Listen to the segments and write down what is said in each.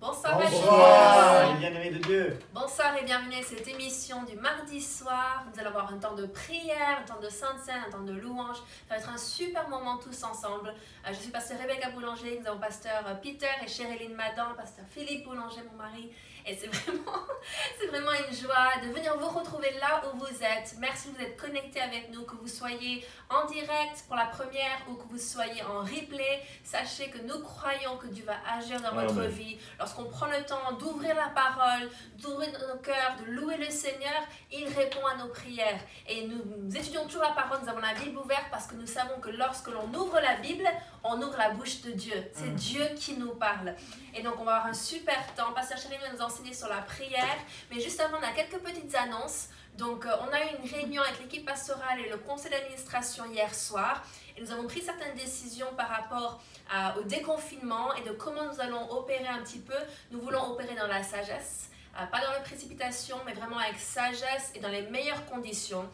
Bonsoir, bonsoir les bien-aimés de Dieu. Bonsoir et bienvenue à cette émission du mardi soir. Nous allons avoir un temps de prière, un temps de sainte scène, un temps de louange. Ça va être un super moment tous ensemble. Je suis pasteur Rebecca Boulanger, nous avons pasteur Peter et Cheryline Madan, pasteur Philippe Boulanger, mon mari. Et c'est vraiment une joie de venir vous retrouver là où vous êtes. Merci que vous êtes connectés avec nous, que vous soyez en direct pour la première ou que vous soyez en replay. Sachez que nous croyons que Dieu va agir dans votre vie. Lorsqu'on prend le temps d'ouvrir la parole, d'ouvrir nos cœurs, de louer le Seigneur, il répond à nos prières. Et nous étudions toujours la parole, nous avons la Bible ouverte parce que nous savons que lorsque l'on ouvre la Bible, on ouvre la bouche de Dieu. C'est Dieu qui nous parle. Et donc on va avoir un super temps. Pasteur Chérie va nous enseigner sur la prière. Mais juste avant, on a quelques petites annonces. Donc on a eu une réunion avec l'équipe pastorale et le conseil d'administration hier soir. Et nous avons pris certaines décisions par rapport au déconfinement et de comment nous allons opérer un petit peu. Nous voulons opérer dans la sagesse, pas dans la précipitation, mais vraiment avec sagesse et dans les meilleures conditions.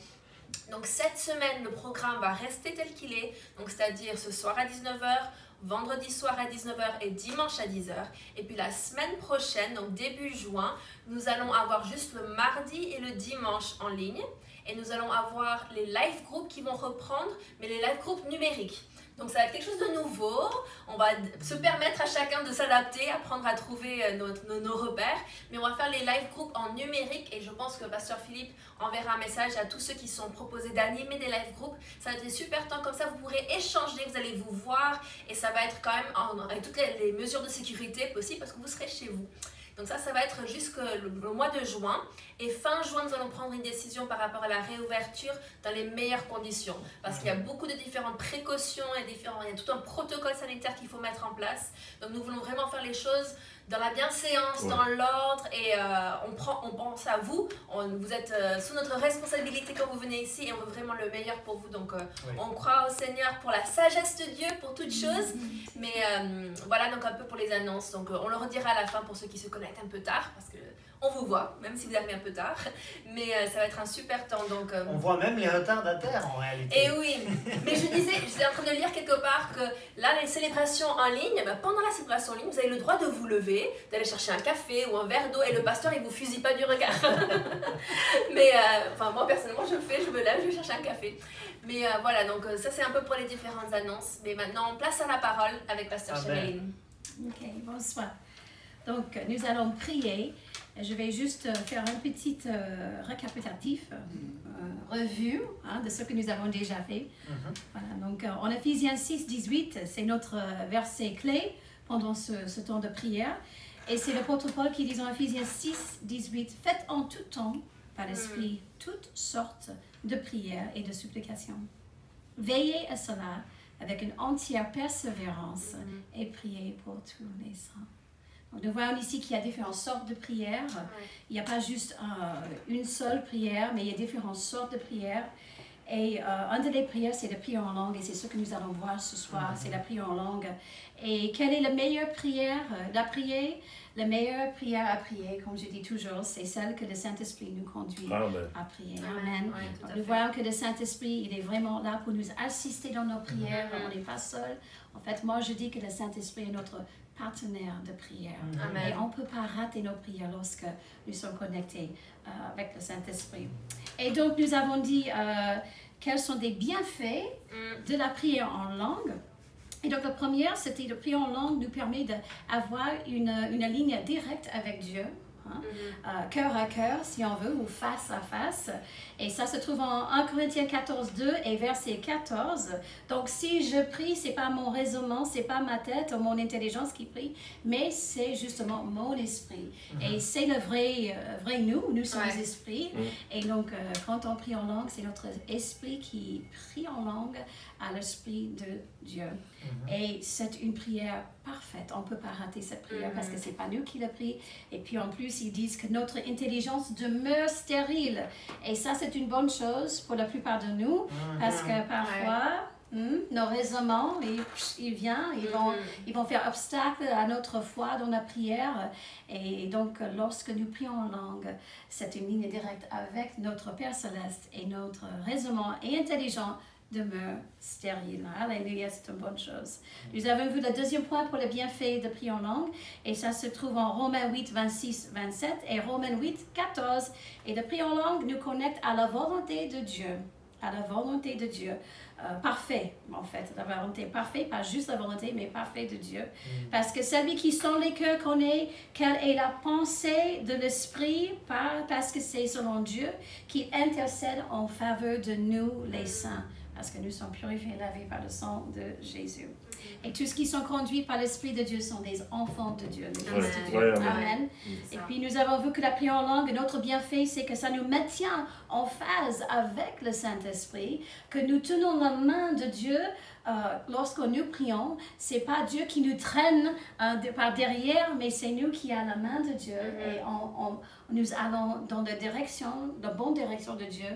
Donc cette semaine, le programme va rester tel qu'il est, donc c'est-à-dire ce soir à 19 h, vendredi soir à 19 h et dimanche à 10 h. Et puis la semaine prochaine, donc début juin, nous allons avoir juste le mardi et le dimanche en ligne. Et nous allons avoir les live groups qui vont reprendre, mais les live groups numériques. Donc ça va être quelque chose de nouveau. On va se permettre à chacun de s'adapter, apprendre à trouver nos repères. Mais on va faire les live groups en numérique et je pense que Pasteur Philippe enverra un message à tous ceux qui sont proposés d'animer des live groups. Ça va être des super temps comme ça, vous pourrez échanger, vous allez vous voir et ça va être quand même avec toutes les mesures de sécurité possibles parce que vous serez chez vous. Donc ça va être jusqu'au mois de juin. Et fin juin, nous allons prendre une décision par rapport à la réouverture dans les meilleures conditions. Parce qu'il y a beaucoup de différentes précautions et il y a tout un protocole sanitaire qu'il faut mettre en place. Donc nous voulons vraiment faire les choses dans la bienséance, dans l'ordre. Et on pense à vous. Vous êtes sous notre responsabilité quand vous venez ici et on veut vraiment le meilleur pour vous. Donc on croit au Seigneur pour la sagesse de Dieu, pour toutes choses. Mais voilà donc un peu pour les annonces. Donc on le redira à la fin pour ceux qui se connectent un peu tard. Parce que on vous voit, même si vous arrivez un peu tard. Mais ça va être un super temps. Donc, on voit même les retardataires en réalité. Et oui, mais je disais, j'étais en train de lire quelque part que là, les célébrations en ligne, pendant la célébration en ligne, vous avez le droit de vous lever, d'aller chercher un café ou un verre d'eau et le pasteur, il ne vous fusille pas du regard. Mais enfin, moi personnellement, je le fais, je me lève, je vais chercher un café. Mais voilà, donc ça c'est un peu pour les différentes annonces. Mais maintenant, place à la parole avec pasteur Cheryline. Ok, bonsoir. Donc, nous allons prier. Je vais juste faire un petit récapitulatif, revue de ce que nous avons déjà fait. Voilà, donc, en Ephésiens 6, 18, c'est notre verset clé pendant ce temps de prière. Et c'est l'apôtre Paul qui dit en Ephésiens 6, 18, « Faites en tout temps, par l'Esprit, toutes sortes de prières et de supplications. Veillez à cela avec une entière persévérance et priez pour tous les saints. » Donc, nous voyons ici qu'il y a différentes sortes de prières. Il n'y a pas juste une seule prière, mais il y a différentes sortes de prières. Et une des prières, c'est la prière en langue, et c'est ce que nous allons voir ce soir, c'est la prière en langue. Et quelle est la meilleure prière à prier? La meilleure prière à prier, comme je dis toujours, c'est celle que le Saint-Esprit nous conduit à prier. Amen. Donc, nous voyons que le Saint-Esprit, il est vraiment là pour nous assister dans nos prières. On n'est pas seul. En fait, moi, je dis que le Saint-Esprit est notre partenaire de prière. Et on ne peut pas rater nos prières lorsque nous sommes connectés avec le Saint-Esprit. Et donc, nous avons dit quels sont des bienfaits de la prière en langue. Et donc, la première, c'était la prière en langue nous permet d'avoir une ligne directe avec Dieu. Cœur à cœur, si on veut, ou face à face. Et ça se trouve en 1 Corinthiens 14, 2 et verset 14. Donc, si je prie, ce n'est pas mon raisonnement, ce n'est pas ma tête ou mon intelligence qui prie, mais c'est justement mon esprit. Et c'est le vrai nous sommes les esprits. Et donc, quand on prie en langue, c'est notre esprit qui prie en langue à l'esprit de Dieu. Et c'est une prière parfaite. On ne peut pas rater cette prière parce que ce n'est pas nous qui la prie. Et puis en plus, ils disent que notre intelligence demeure stérile. Et ça, c'est une bonne chose pour la plupart de nous parce que parfois, nos raisonnements, ils viennent, ils vont faire obstacle à notre foi dans la prière. Et donc, lorsque nous prions en langue, c'est une ligne directe avec notre Père Céleste et notre raisonnement et intelligence demeure stérile. Alléluia, c'est une bonne chose. Nous avons vu le deuxième point pour le bienfait de prier en langue, et ça se trouve en Romains 8, 26, 27 et Romains 8, 14. Et de prier en langue nous connecte à la volonté de Dieu. À la volonté de Dieu. Parfait, en fait. La volonté parfaite, pas juste la volonté, mais parfaite de Dieu. Parce que celui qui sent les cœurs connaît quelle est la pensée de l'Esprit, parce que c'est selon Dieu qui intercède en faveur de nous, les saints. Parce que nous sommes purifiés et lavés par le sang de Jésus. Et tous ceux qui sont conduits par l'Esprit de Dieu sont des enfants de Dieu. Amen. Et puis nous avons vu que la prière en langue, notre bienfait, c'est que ça nous maintient en phase avec le Saint-Esprit, que nous tenons la main de Dieu lorsque nous prions. C'est pas Dieu qui nous traîne par derrière, mais c'est nous qui avons la main de Dieu et nous allons dans la bonne direction de Dieu,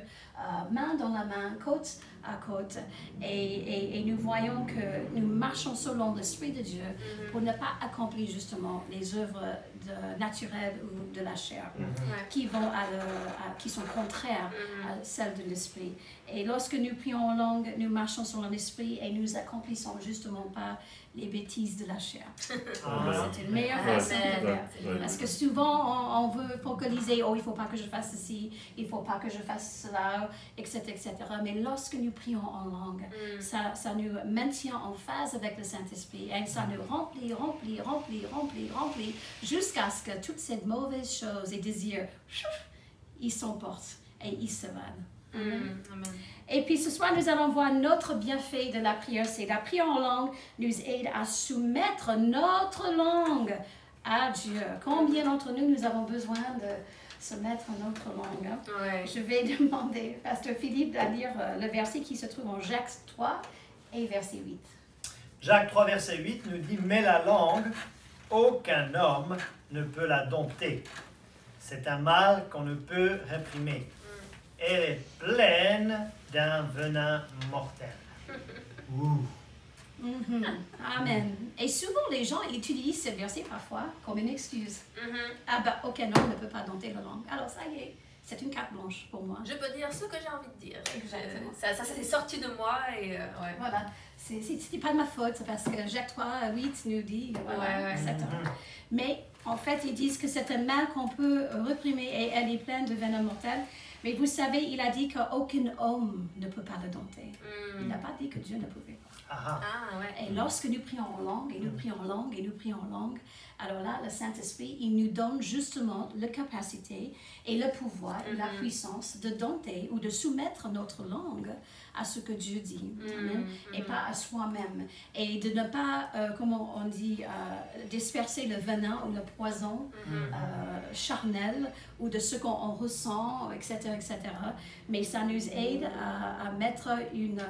main dans la main, côte à côte. Et nous voyons que nous marchons selon l'Esprit de Dieu pour ne pas accomplir justement les œuvres naturelles ou de la chair qui sont contraires à celles de l'Esprit. Et lorsque nous prions en langue, nous marchons selon l'Esprit et nous accomplissons justement pas les bêtises de la chair. C'est une meilleure façon de faire. Parce que souvent, on veut focaliser, il ne faut pas que je fasse ceci, il ne faut pas que je fasse cela, etc., etc. Mais lorsque nous prions en langue, ça nous maintient en phase avec le Saint-Esprit et ça nous remplit, jusqu'à ce que toutes ces mauvaises choses et désirs, ils s'emportent et ils se vanent. Amen. Et puis ce soir, nous allons voir notre bienfait de la prière. C'est la prière en langue nous aide à soumettre notre langue à Dieu. Combien d'entre nous avons besoin de soumettre notre langue? Je vais demander à Pasteur Philippe de lire le verset qui se trouve en Jacques 3 et verset 8. Jacques 3, verset 8 nous dit « Mais la langue, aucun homme ne peut la dompter. C'est un mal qu'on ne peut réprimer. Elle est pleine d'un venin mortel. » Amen. Et souvent, les gens utilisent ce verset parfois comme une excuse. Ah ben, aucun homme ne peut pas dompter la langue. Alors ça y est, c'est une carte blanche pour moi. Je peux dire ce que j'ai envie de dire. Exactement. Ça s'est sorti de moi et Voilà. C'était pas de ma faute, parce que Jacques 3, 8 nous dit, etc. Mais en fait, ils disent que c'est un mal qu'on peut réprimer et elle est pleine de venin mortel. Mais vous savez, il a dit qu'aucun homme ne peut pas le dompter. Il n'a pas dit que Dieu ne pouvait pas. Et lorsque nous prions en langue, et nous prions en langue, et nous prions en langue, alors là, le Saint-Esprit, il nous donne justement la capacité et le pouvoir et la puissance de dompter ou de soumettre notre langue à ce que Dieu dit. Amen. Et pas à soi-même. Et de ne pas, comment on dit, disperser le venin ou le poison charnel ou de ce qu'on ressent, etc., etc. Mais ça nous aide à mettre une...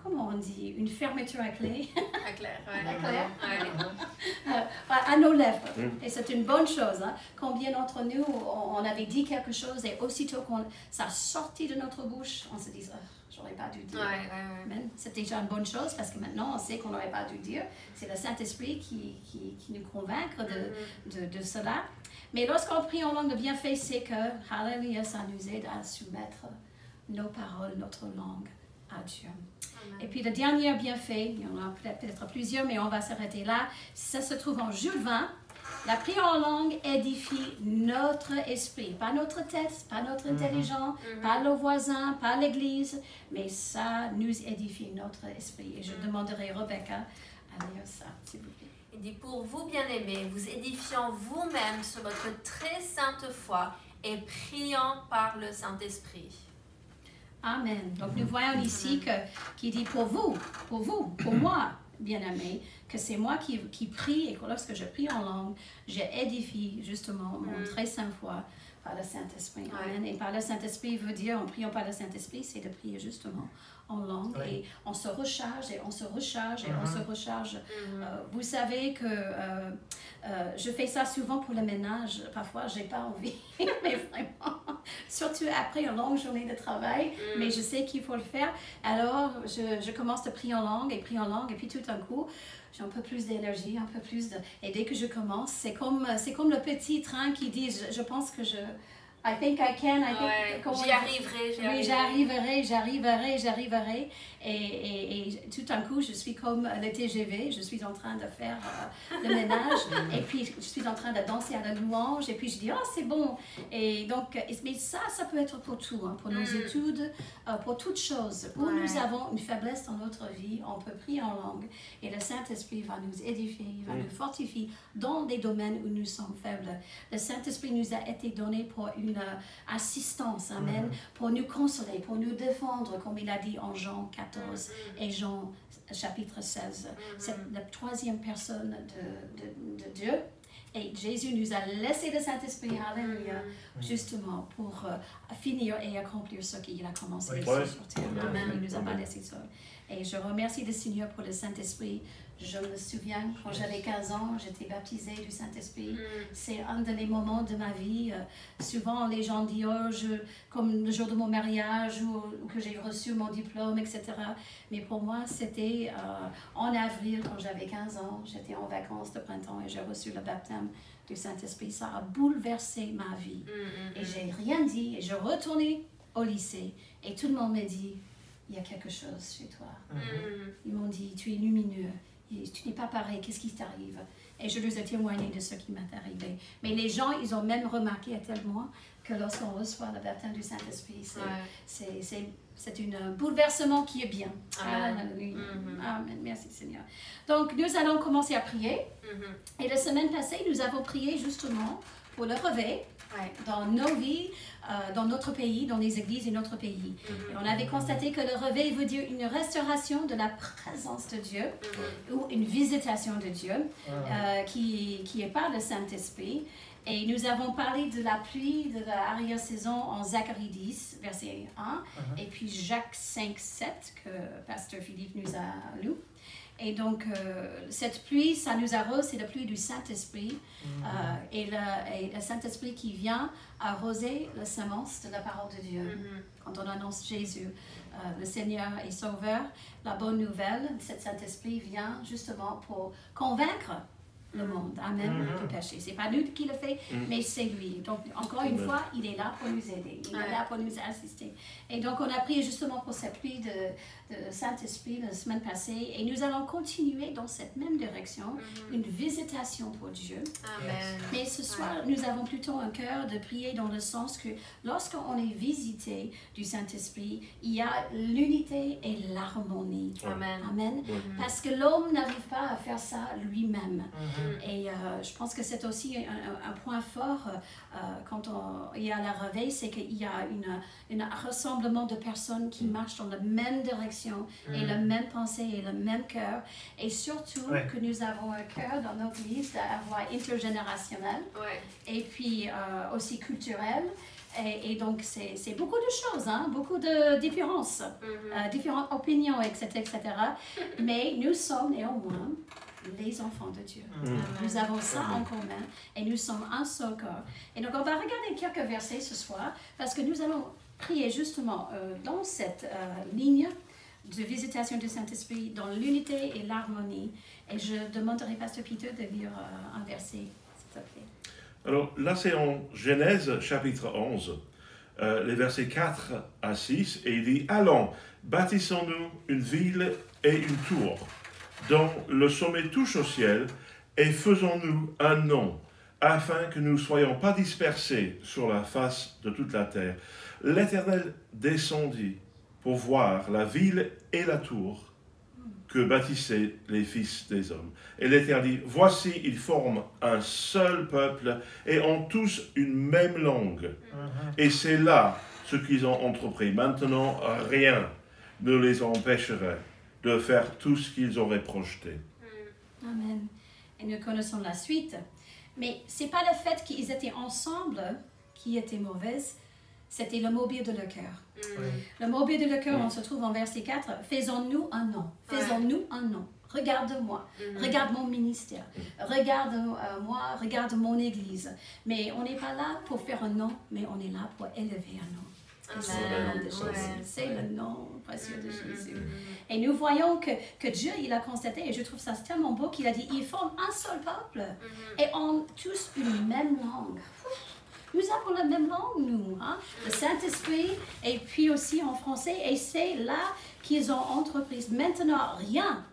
comment on dit, une fermeture à clé. À nos lèvres. Et c'est une bonne chose. Hein? Combien d'entre nous, on avait dit quelque chose et aussitôt que ça sortit de notre bouche, on se dit, j'aurais pas dû dire. C'est déjà une bonne chose parce que maintenant on sait qu'on n'aurait pas dû dire. C'est le Saint-Esprit qui nous convainc de cela. Mais lorsqu'on prie en langue de bienfait, c'est que, hallelujah, ça nous aide à soumettre nos paroles, notre langue à Dieu. Et puis le dernier bienfait, il y en a peut-être plusieurs, mais on va s'arrêter là. Ça se trouve en Jules 20. La prière en langue édifie notre esprit, pas notre tête, pas notre intelligence, pas le voisin, pas l'église, mais ça nous édifie notre esprit. Et je demanderai à Rebecca à lire ça, s'il vous plaît. Il dit, pour vous bien-aimés, vous édifiant vous-même sur votre très sainte foi et priant par le Saint-Esprit. Amen. Donc nous voyons ici qui dit pour vous, pour moi, bien-aimé, que c'est moi qui prie et que lorsque je prie en langue, j'édifie justement mon très sainte foi par le Saint-Esprit. Amen. Et par le Saint-Esprit veut dire, en priant par le Saint-Esprit, c'est de prier justement en langue et on se recharge et on se recharge et on se recharge. Vous savez que je fais ça souvent pour le ménage. Parfois, j'ai pas envie, mais vraiment, surtout après une longue journée de travail, mais je sais qu'il faut le faire. Alors, je commence à prier en langue et puis tout d'un coup, j'ai un peu plus d'énergie, un peu plus de... Et dès que je commence, c'est comme le petit train qui dit, je pense que I think I can, I Ouais, think... j'y arriverai, Oui, j'arriverai. Et tout d'un coup, je suis comme le TGV, je suis en train de faire le ménage, et puis je suis en train de danser à la louange, et puis je dis, oh, c'est bon. Et donc, mais ça peut être pour tout, hein, pour nos études, pour toutes choses. Où nous avons une faiblesse dans notre vie, on peut prier en langue, et le Saint-Esprit va nous édifier, il va nous fortifier dans des domaines où nous sommes faibles. Le Saint-Esprit nous a été donné pour une assistance, amen, pour nous consoler, pour nous défendre, comme il a dit en Jean 14 et Jean chapitre 16. C'est la troisième personne de Dieu. Et Jésus nous a laissé le Saint-Esprit, alléluia, justement pour finir et accomplir ce qu'il a commencé ici sur terre. Amen, il ne nous a pas laissé seuls. Et je remercie le Seigneur pour le Saint-Esprit. Je me souviens, quand j'avais 15 ans, j'étais baptisée du Saint-Esprit. C'est un des moments de ma vie. Souvent, les gens disent, comme le jour de mon mariage ou que j'ai reçu mon diplôme, etc. Mais pour moi, c'était en avril, quand j'avais 15 ans. J'étais en vacances de printemps et j'ai reçu le baptême du Saint-Esprit. Ça a bouleversé ma vie. Et j'ai rien dit. Et je retournais au lycée. Et tout le monde m'a dit, il y a quelque chose chez toi. Ils m'ont dit, tu es lumineux. Tu n'es pas pareil, qu'est-ce qui t'arrive? Et je leur ai témoigné de ce qui m'est arrivé. Mais les gens, ils ont même remarqué à tel point que lorsqu'on reçoit le baptême du Saint-Esprit, c'est un bouleversement qui est bien. Amen. Amen. Merci Seigneur. Donc, nous allons commencer à prier. Et la semaine passée, nous avons prié justement pour le réveil dans nos vies, dans notre pays, dans les églises et notre pays. Et on avait constaté que le réveil veut dire une restauration de la présence de Dieu ou une visitation de Dieu qui est par le Saint-Esprit. Et nous avons parlé de la pluie de l'arrière-saison en Zacharie 10, verset 1, et puis Jacques 5, 7, que Pasteur Philippe nous a lu. Et donc, cette pluie, ça nous arrose, c'est la pluie du Saint-Esprit. Et le Saint-Esprit qui vient arroser la semence de la parole de Dieu. Quand on annonce Jésus, le Seigneur est sauveur, la bonne nouvelle, cet Saint-Esprit vient justement pour convaincre le monde, amen, du péché. C'est pas nous qui le fait, mais c'est lui. Donc, encore une fois, il est là pour nous aider, il est là pour nous assister. Et donc, on a prié justement pour cette pluie de Saint-Esprit la semaine passée, et nous allons continuer dans cette même direction, une visitation pour Dieu. Amen. Mais ce soir, nous avons plutôt un cœur de prier dans le sens que lorsqu'on est visité du Saint-Esprit, il y a l'unité et l'harmonie. Amen. Amen. Parce que l'homme n'arrive pas à faire ça lui-même. Et je pense que c'est aussi un point fort quand il y a la réveil, c'est qu'il y a un rassemblement de personnes qui marchent dans la même direction et la même pensée et le même cœur. Et surtout que nous avons un cœur dans notre église d'avoir intergénérationnel et puis aussi culturel. Et donc, c'est beaucoup de choses, hein? Beaucoup de différences, différentes opinions, etc., etc. Mais nous sommes néanmoins les enfants de Dieu. Nous avons ça en commun et nous sommes un seul corps. Et donc, on va regarder quelques versets ce soir parce que nous allons prier justement dans cette ligne de visitation du Saint-Esprit, dans l'unité et l'harmonie. Et je demanderai à Pasteur Peter de lire un verset, s'il te plaît. Alors là, c'est en Genèse chapitre 11, les versets 4 à 6, et il dit « Allons, bâtissons-nous une ville et une tour, dont le sommet touche au ciel, et faisons-nous un nom, afin que nous ne soyons pas dispersés sur la face de toute la terre. L'Éternel descendit pour voir la ville et la tour que bâtissaient les fils des hommes. Et l'Éternel dit, voici, ils forment un seul peuple et ont tous une même langue. Et c'est là ce qu'ils ont entrepris. Maintenant, rien ne les empêcherait de faire tout ce qu'ils auraient projeté. Amen. Et nous connaissons la suite. Mais ce n'est pas le fait qu'ils étaient ensemble qui était mauvaise, c'était le mobile de leur cœur. Le mobile de leur cœur, on se trouve en verset 4. Faisons-nous un nom. Faisons-nous un nom. Regarde-moi. Regarde mon ministère. Regarde-moi. Regarde mon église. Mais on n'est pas là pour faire un nom, mais on est là pour élever un nom. Et c'est le nom de Jésus. C'est le nom précieux de Jésus. Et nous voyons que Dieu, il a constaté, et je trouve ça tellement beau, qu'il a dit, ils forment un seul peuple et ont tous une même langue. nous avons la même langue, nous, hein, le Saint-Esprit, et puis aussi en français, et c'est là qu'ils ont entrepris. Maintenant, rien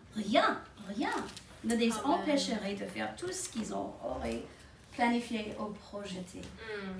ne les empêcherait de faire tout ce qu'ils auraient planifié ou projeté.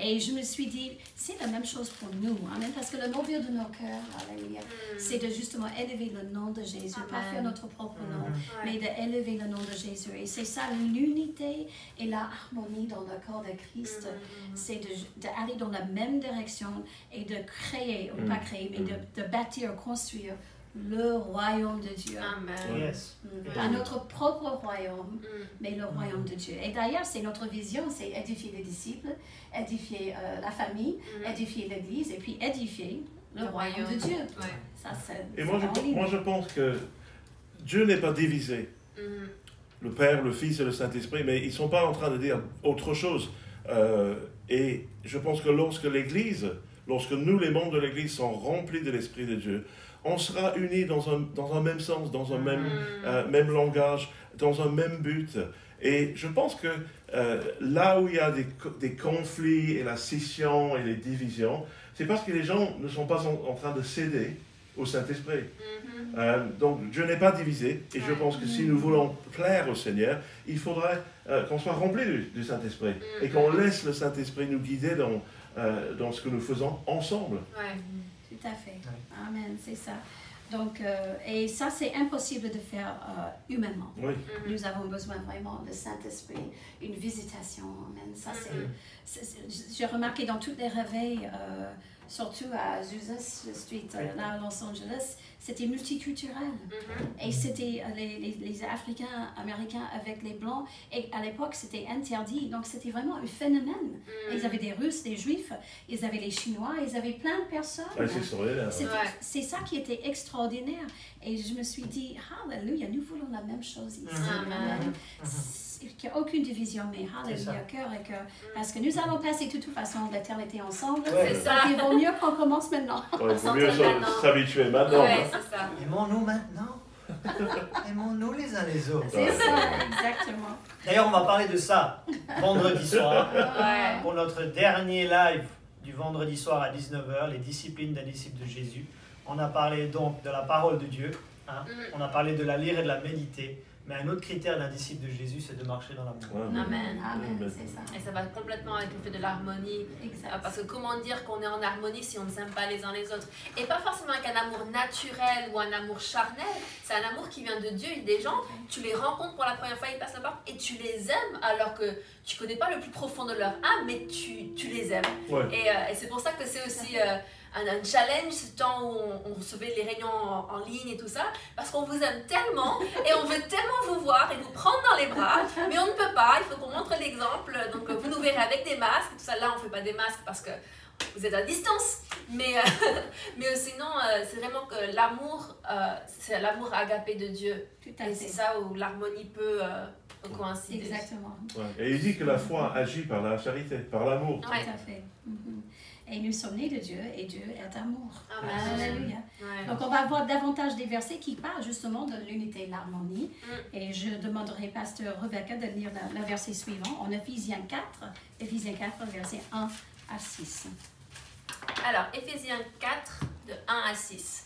Et je me suis dit, c'est la même chose pour nous, amen, parce que le mobile de nos cœurs, alléluia, c'est de justement élever le nom de Jésus, pas faire notre propre nom, mais d'élever le nom de Jésus. Et c'est ça, l'unité et la harmonie dans le corps de Christ, c'est d'aller dans la même direction et de créer, ou pas créer, mais de bâtir, construire le royaume de Dieu. Amen. Yes. Pas notre propre royaume, mais le royaume de Dieu. Et d'ailleurs, c'est notre vision, c'est édifier les disciples, édifier la famille, édifier l'Église, et puis édifier le royaume de Dieu. Ouais. Ça, Et moi je pense que Dieu n'est pas divisé. Le Père, le Fils et le Saint-Esprit, mais ils ne sont pas en train de dire autre chose. Et je pense que lorsque nous, les membres de l'Église, sont remplis de l'Esprit de Dieu, on sera unis dans un même sens, dans un même langage, dans un même but. Et je pense que là où il y a des conflits et la scission et les divisions, c'est parce que les gens ne sont pas en train de céder au Saint-Esprit. Donc Dieu n'est pas divisé, et je pense que si nous voulons plaire au Seigneur, il faudrait qu'on soit remplis du Saint-Esprit et qu'on laisse le Saint-Esprit nous guider dans ce que nous faisons ensemble. Tout à fait. Amen, c'est ça. Donc, et ça, c'est impossible de faire humainement. Nous avons besoin vraiment de Saint-Esprit, une visitation. Amen. Ça, j'ai remarqué dans tous les réveils, surtout à Azusa Street, là à Los Angeles, c'était multiculturel. Et c'était les Africains, Américains avec les Blancs. Et à l'époque, c'était interdit. Donc, c'était vraiment un phénomène. Et ils avaient des Russes, des Juifs, ils avaient les Chinois, ils avaient plein de personnes. C'est ça qui était extraordinaire. Et je me suis dit, Alléluia, nous voulons la même chose ici. Qu'il n'y a aucune division, mais Alléluia, cœur et cœur. Parce que nous allons passer de toute façon l'éternité ensemble. C'est ça. Il vaut mieux qu'on commence maintenant. Il vaut mieux s'habituer maintenant. C'est ça. Aimons-nous maintenant. Aimons-nous les uns les autres. C'est ça, exactement. D'ailleurs, on va parler de ça vendredi soir. Pour notre dernier live du vendredi soir à 19h, les disciplines d'un disciple de Jésus. On a parlé donc de la parole de Dieu. On a parlé de la lire et de la méditer. Mais un autre critère d'un disciple de Jésus, c'est de marcher dans l'amour. Amen. C'est ça. Et ça va complètement avec le fait de l'harmonie. Parce que comment dire qu'on est en harmonie si on ne s'aime pas les uns les autres? Et pas forcément avec un amour naturel ou un amour charnel. C'est un amour qui vient de Dieu. Des gens, tu les rencontres pour la première fois, ils passent la porte et tu les aimes alors que tu ne connais pas le plus profond de leur âme, mais tu les aimes. Et c'est pour ça que c'est aussi un challenge, ce temps où on recevait les réunions en ligne et tout ça, parce qu'on vous aime tellement et on veut tellement vous voir et vous prendre dans les bras, mais on ne peut pas, il faut qu'on montre l'exemple. Donc vous nous verrez avec des masques, tout ça. Là on ne fait pas des masques parce que vous êtes à distance, mais sinon c'est vraiment que l'amour, c'est l'amour agapé de Dieu. Et c'est ça où l'harmonie peut coïncider. Exactement. Et il dit que la foi agit par la charité, par l'amour. Tout à fait. Et nous sommes nés de Dieu, et Dieu est amour. Amen. Alléluia. Donc on va voir davantage des versets qui parlent justement de l'unité et l'harmonie. Et je demanderai pasteur Rebecca de lire le verset suivant en Éphésiens 4, versets 1 à 6. Alors, Éphésiens 4, de 1 à 6.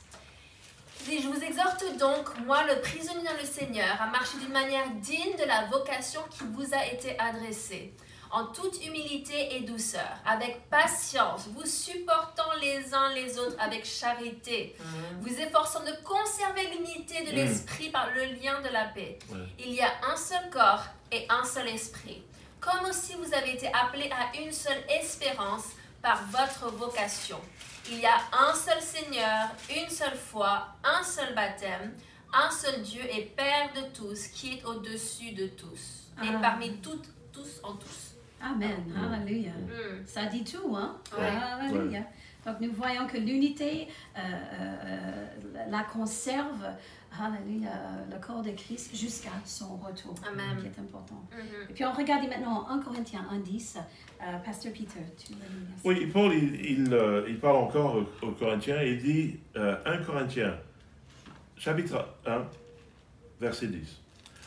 Et je vous exhorte donc, moi le prisonnier dans le Seigneur, à marcher d'une manière digne de la vocation qui vous a été adressée, en toute humilité et douceur, avec patience, vous supportant les uns les autres avec charité, vous efforçant de conserver l'unité de l'esprit par le lien de la paix. Il y a un seul corps et un seul esprit, comme aussi vous avez été appelés à une seule espérance par votre vocation. Il y a un seul Seigneur, une seule foi, un seul baptême, un seul Dieu et Père de tous, qui est au-dessus de tous, et parmi toutes, tous en tous. Amen. Alléluia. Ça dit tout, hein? Alléluia. Donc nous voyons que l'unité la conserve, alléluia, le corps de Christ jusqu'à son retour, qui est important. Et puis on regarde maintenant 1 Corinthiens 1:10. Pasteur Peter, tu veux lire? Oui, Paul, il parle encore aux Corinthiens, il dit 1 Corinthiens, chapitre 1, verset 10.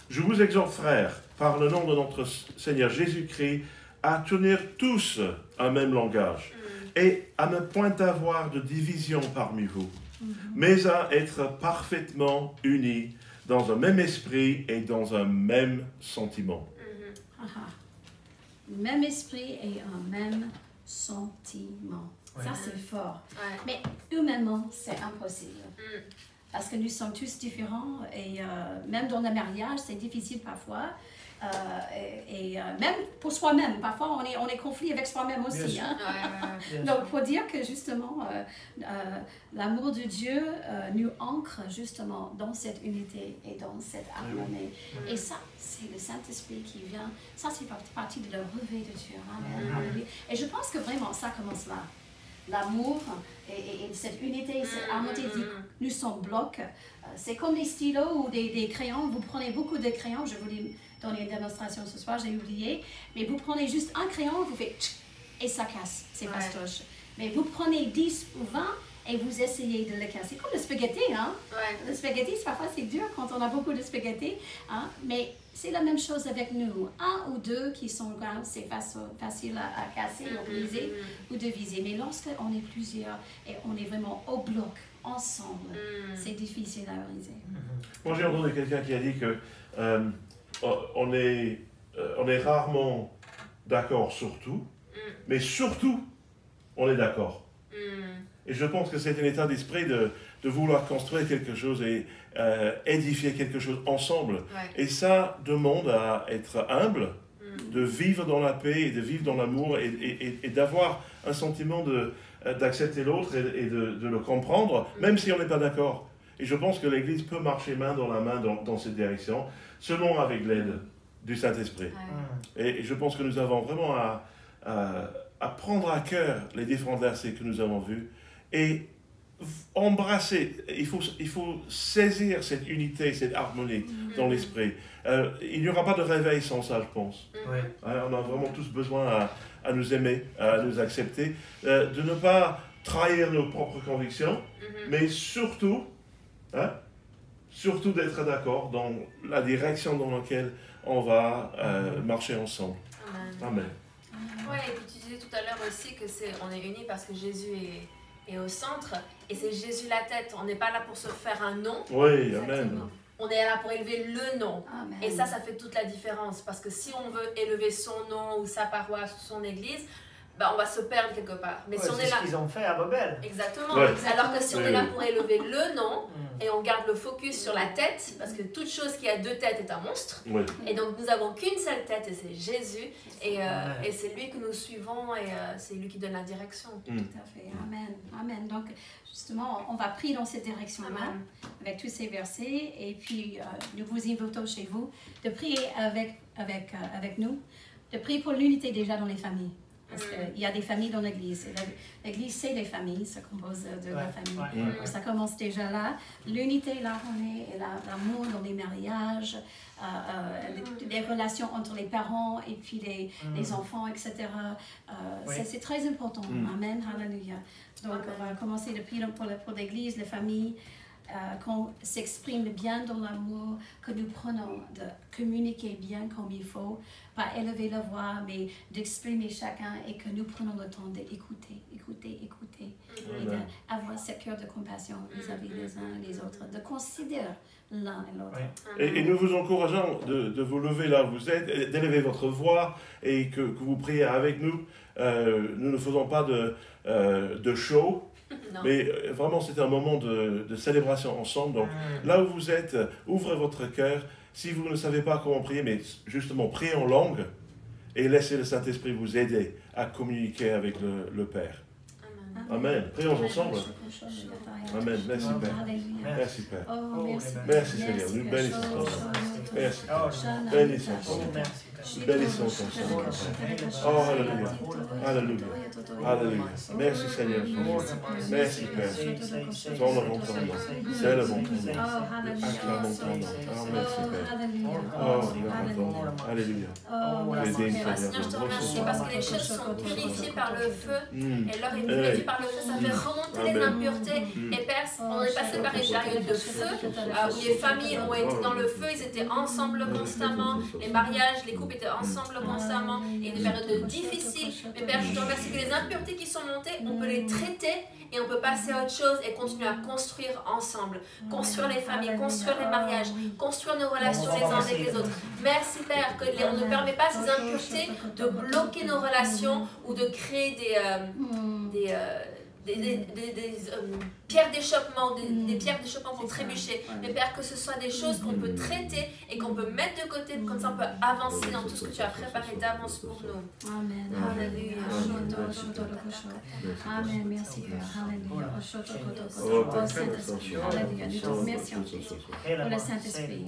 Je vous exhorte, frères, par le nom de notre Seigneur Jésus-Christ, à tenir tous un même langage et à ne point avoir de division parmi vous, mais à être parfaitement unis dans un même esprit et dans un même sentiment. Même esprit et un même sentiment. Ouais. Ça, c'est fort. Ouais. Mais humainement, c'est impossible. Parce que nous sommes tous différents et même dans le mariage, c'est difficile parfois. Même pour soi-même, parfois on est conflit avec soi-même aussi. Bien Hein? Bien Donc pour dire que justement, l'amour de Dieu nous ancre justement dans cette unité et dans cette harmonie. Et ça, c'est le Saint-Esprit qui vient, ça c'est partie de la revêt de Dieu. Amen. Alléluia. Et je pense que vraiment ça commence là. L'amour et cette unité, cette harmonie, nous sommes blocs. C'est comme des stylos ou des crayons. Vous prenez beaucoup de crayons, je voulais donner une démonstration ce soir, j'ai oublié. Mais vous prenez juste un crayon, vous faites tch, et ça casse, c'est fastoche. Mais vous prenez 10 ou 20 et vous essayez de le casser. Comme le spaghetti, hein? Le spaghetti, parfois c'est dur quand on a beaucoup de spaghetti, hein? Mais c'est la même chose avec nous. Un ou deux qui sont grands, c'est facile à casser, à briser ou de viser. Mais lorsqu'on est plusieurs et on est vraiment au bloc, ensemble, c'est difficile à briser. Moi, j'ai entendu quelqu'un qui a dit que on est rarement d'accord sur tout, mais surtout, on est d'accord. Et je pense que c'est un état d'esprit de vouloir construire quelque chose et édifier quelque chose ensemble. Et ça demande à être humble, de vivre dans la paix et de vivre dans l'amour et d'avoir un sentiment d'accepter l'autre et de le comprendre, même si on n'est pas d'accord. Et je pense que l'Église peut marcher main dans la main dans cette direction, seulement avec l'aide du Saint-Esprit. Et je pense que nous avons vraiment à prendre à cœur les différents versets que nous avons vus et embrasser, il faut saisir cette unité, cette harmonie dans l'esprit. Il n'y aura pas de réveil sans ça, je pense. On a vraiment tous besoin à nous aimer, à nous accepter, de ne pas trahir nos propres convictions, mais surtout d'être d'accord dans la direction dans laquelle on va marcher ensemble. Amen. Ouais, et puis tu disais tout à l'heure aussi que on est unis parce que Jésus est au centre et c'est Jésus la tête. On n'est pas là pour se faire un nom. Oui, amen. On est là pour élever le nom. Amen. Et ça fait toute la différence. Parce que si on veut élever son nom ou sa paroisse ou son église, on va se perdre quelque part. Mais si on est là... C'est ce qu'ils ont fait à Babel. Exactement. Ouais. Alors que si on est là pour élever le nom et on garde le focus sur la tête, parce que toute chose qui a deux têtes est un monstre. Oui. Et donc nous n'avons qu'une seule tête et c'est Jésus. Et c'est lui que nous suivons et c'est lui qui donne la direction. Tout à fait. Amen. Amen. Donc, justement, on va prier dans cette direction-là, avec tous ces versets. Et puis, nous vous invitons chez vous de prier avec nous, de prier pour l'unité déjà dans les familles. Parce qu'il y a des familles dans l'Église. L'Église, c'est les familles, ça compose de la famille. Ça commence déjà là. L'unité, l'harmonie et l'amour dans les mariages, les relations entre les parents et puis les enfants, etc. C'est très important. Amen, hallelujah. Donc, on va commencer de prier pour l'Église, les familles, qu'on s'exprime bien dans l'amour, que nous prenons de communiquer bien comme il faut, pas élever la voix, mais d'exprimer chacun et que nous prenons le temps d'écouter, et d'avoir ce cœur de compassion vis-à-vis les uns et les autres, de considérer l'un et l'autre. Et nous vous encourageons de vous lever là où vous êtes, d'élever votre voix et que vous priez avec nous. Nous ne faisons pas de show. Non. Mais vraiment, c'est un moment de célébration ensemble. Donc, là où vous êtes, ouvrez votre cœur. Si vous ne savez pas comment prier, mais justement, priez en langue et laissez le Saint-Esprit vous aider à communiquer avec le Père. Amen. Prions ensemble. Amen. Merci, Père. Merci, Père. Oh, merci. Merci, Seigneur. Nous bénissons ton nom. Merci, Père. Bénissons ton nom. Bénissons ton Saint. Oh, alléluia. Alléluia. Alléluia. Merci Seigneur. Merci Père. Ton le bon temps. C'est le bon temps. Acclamons ton nom. Oh, merci Père. Oh, Alléluia. Seigneur, je te remercie parce que les choses sont purifiées par le feu. Et l'or est purifié par le feu, ça fait remonter les impuretés. Et Père, on est passé par une période de feu où les familles ont été dans le feu, ils étaient ensemble constamment. Les mariages, les couples étaient ensemble constamment. Et des périodes difficiles. Mais Père, je te remercie que les impuretés qui sont montées, on peut les traiter et on peut passer à autre chose et continuer à construire ensemble. Construire les familles, construire les mariages, construire nos relations les uns avec les autres. Merci Père, qu'on ne permet pas ces impuretés de bloquer nos relations ou de créer des pierres d'achoppement, des pierres d'achoppement pour trébucher. Mais Père, que ce soit des choses qu'on peut traiter et qu'on peut mettre de côté, comme ça on peut avancer dans tout ce que tu as préparé d'avance pour nous. Amen. Alléluia. Amen. Merci Père. Alléluia. Alléluia. Nous te remercions pour le Saint-Esprit.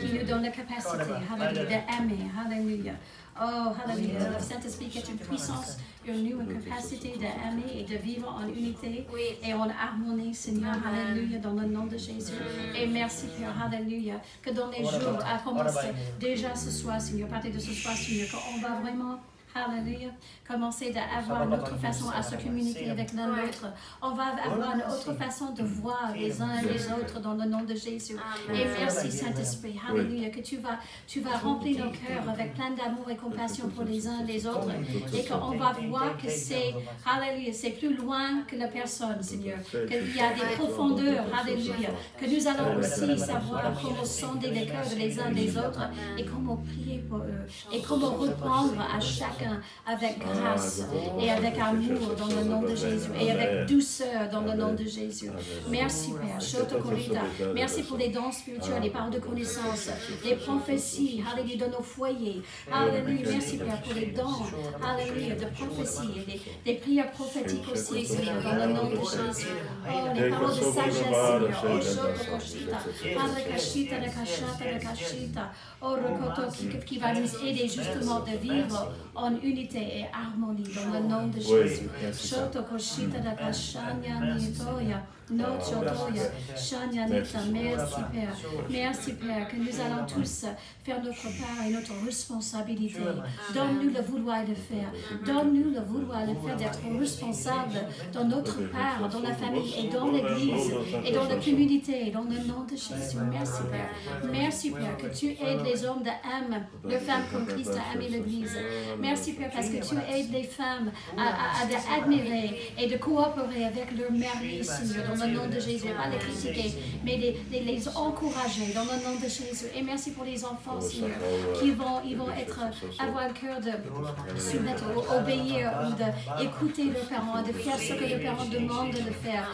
Qui nous donne la capacité, alléluia, d'aimer. Alléluia. Oh, hallelujah. Le Saint-Esprit qui est une puissance, une capacité d'aimer et de vivre en unité et en harmonie, Seigneur. Alléluia, dans le nom de Jésus. Et merci, Père. Alléluia. Que dans les jours à commencer, déjà ce soir, Seigneur, à partir de ce soir, Seigneur, qu'on va vraiment. Alléluia. Commencer à avoir une autre façon à se communiquer avec l'un l'autre. On va avoir une autre façon de voir les uns les autres dans le nom de Jésus. Et merci Saint-Esprit. Alléluia. Que tu vas remplir nos cœurs avec plein d'amour et compassion pour les uns les autres. Et qu'on va voir que c'est, alléluia, c'est plus loin que la personne, Seigneur. Qu'il y a des profondeurs, alléluia. Que nous allons aussi savoir comment sonder les cœurs les uns des autres et comment prier pour eux. Et comment répondre à chacun avec grâce et avec amour dans le nom de Jésus et avec douceur dans le nom de Jésus. Merci Père. Merci pour les dons spirituels, les paroles de connaissance, les prophéties, alléluia, de nos foyers. Alléluia. Merci Père pour les dons, alléluia, de prophéties et des prières prophétiques aussi, Seigneur, dans le nom de Jésus. Oh, les paroles de sagesse, Seigneur. Oh, qui va nous aider justement de vivre en unité et harmonie dans le nom de Jésus. Merci Père. Merci Père que nous allons tous faire notre part et notre responsabilité. Donne-nous le vouloir de faire. Donne-nous le vouloir de faire d'être responsable dans notre part, dans la famille et dans l'église et dans la communauté, dans le nom de Jésus. Merci Père. Merci Père que tu aides les hommes d'âme, les femmes comme Christ a aimé l'église. Merci Père parce que tu aides les femmes à admirer et de coopérer avec leur mari, Seigneur, dans le nom de Jésus. Pas les critiquer, mais les encourager dans le nom de Jésus. Et merci pour les enfants, Seigneur, qui vont avoir le cœur de soumettre, obéir ou d'écouter leurs parents, de faire ce que leurs parents demandent de faire,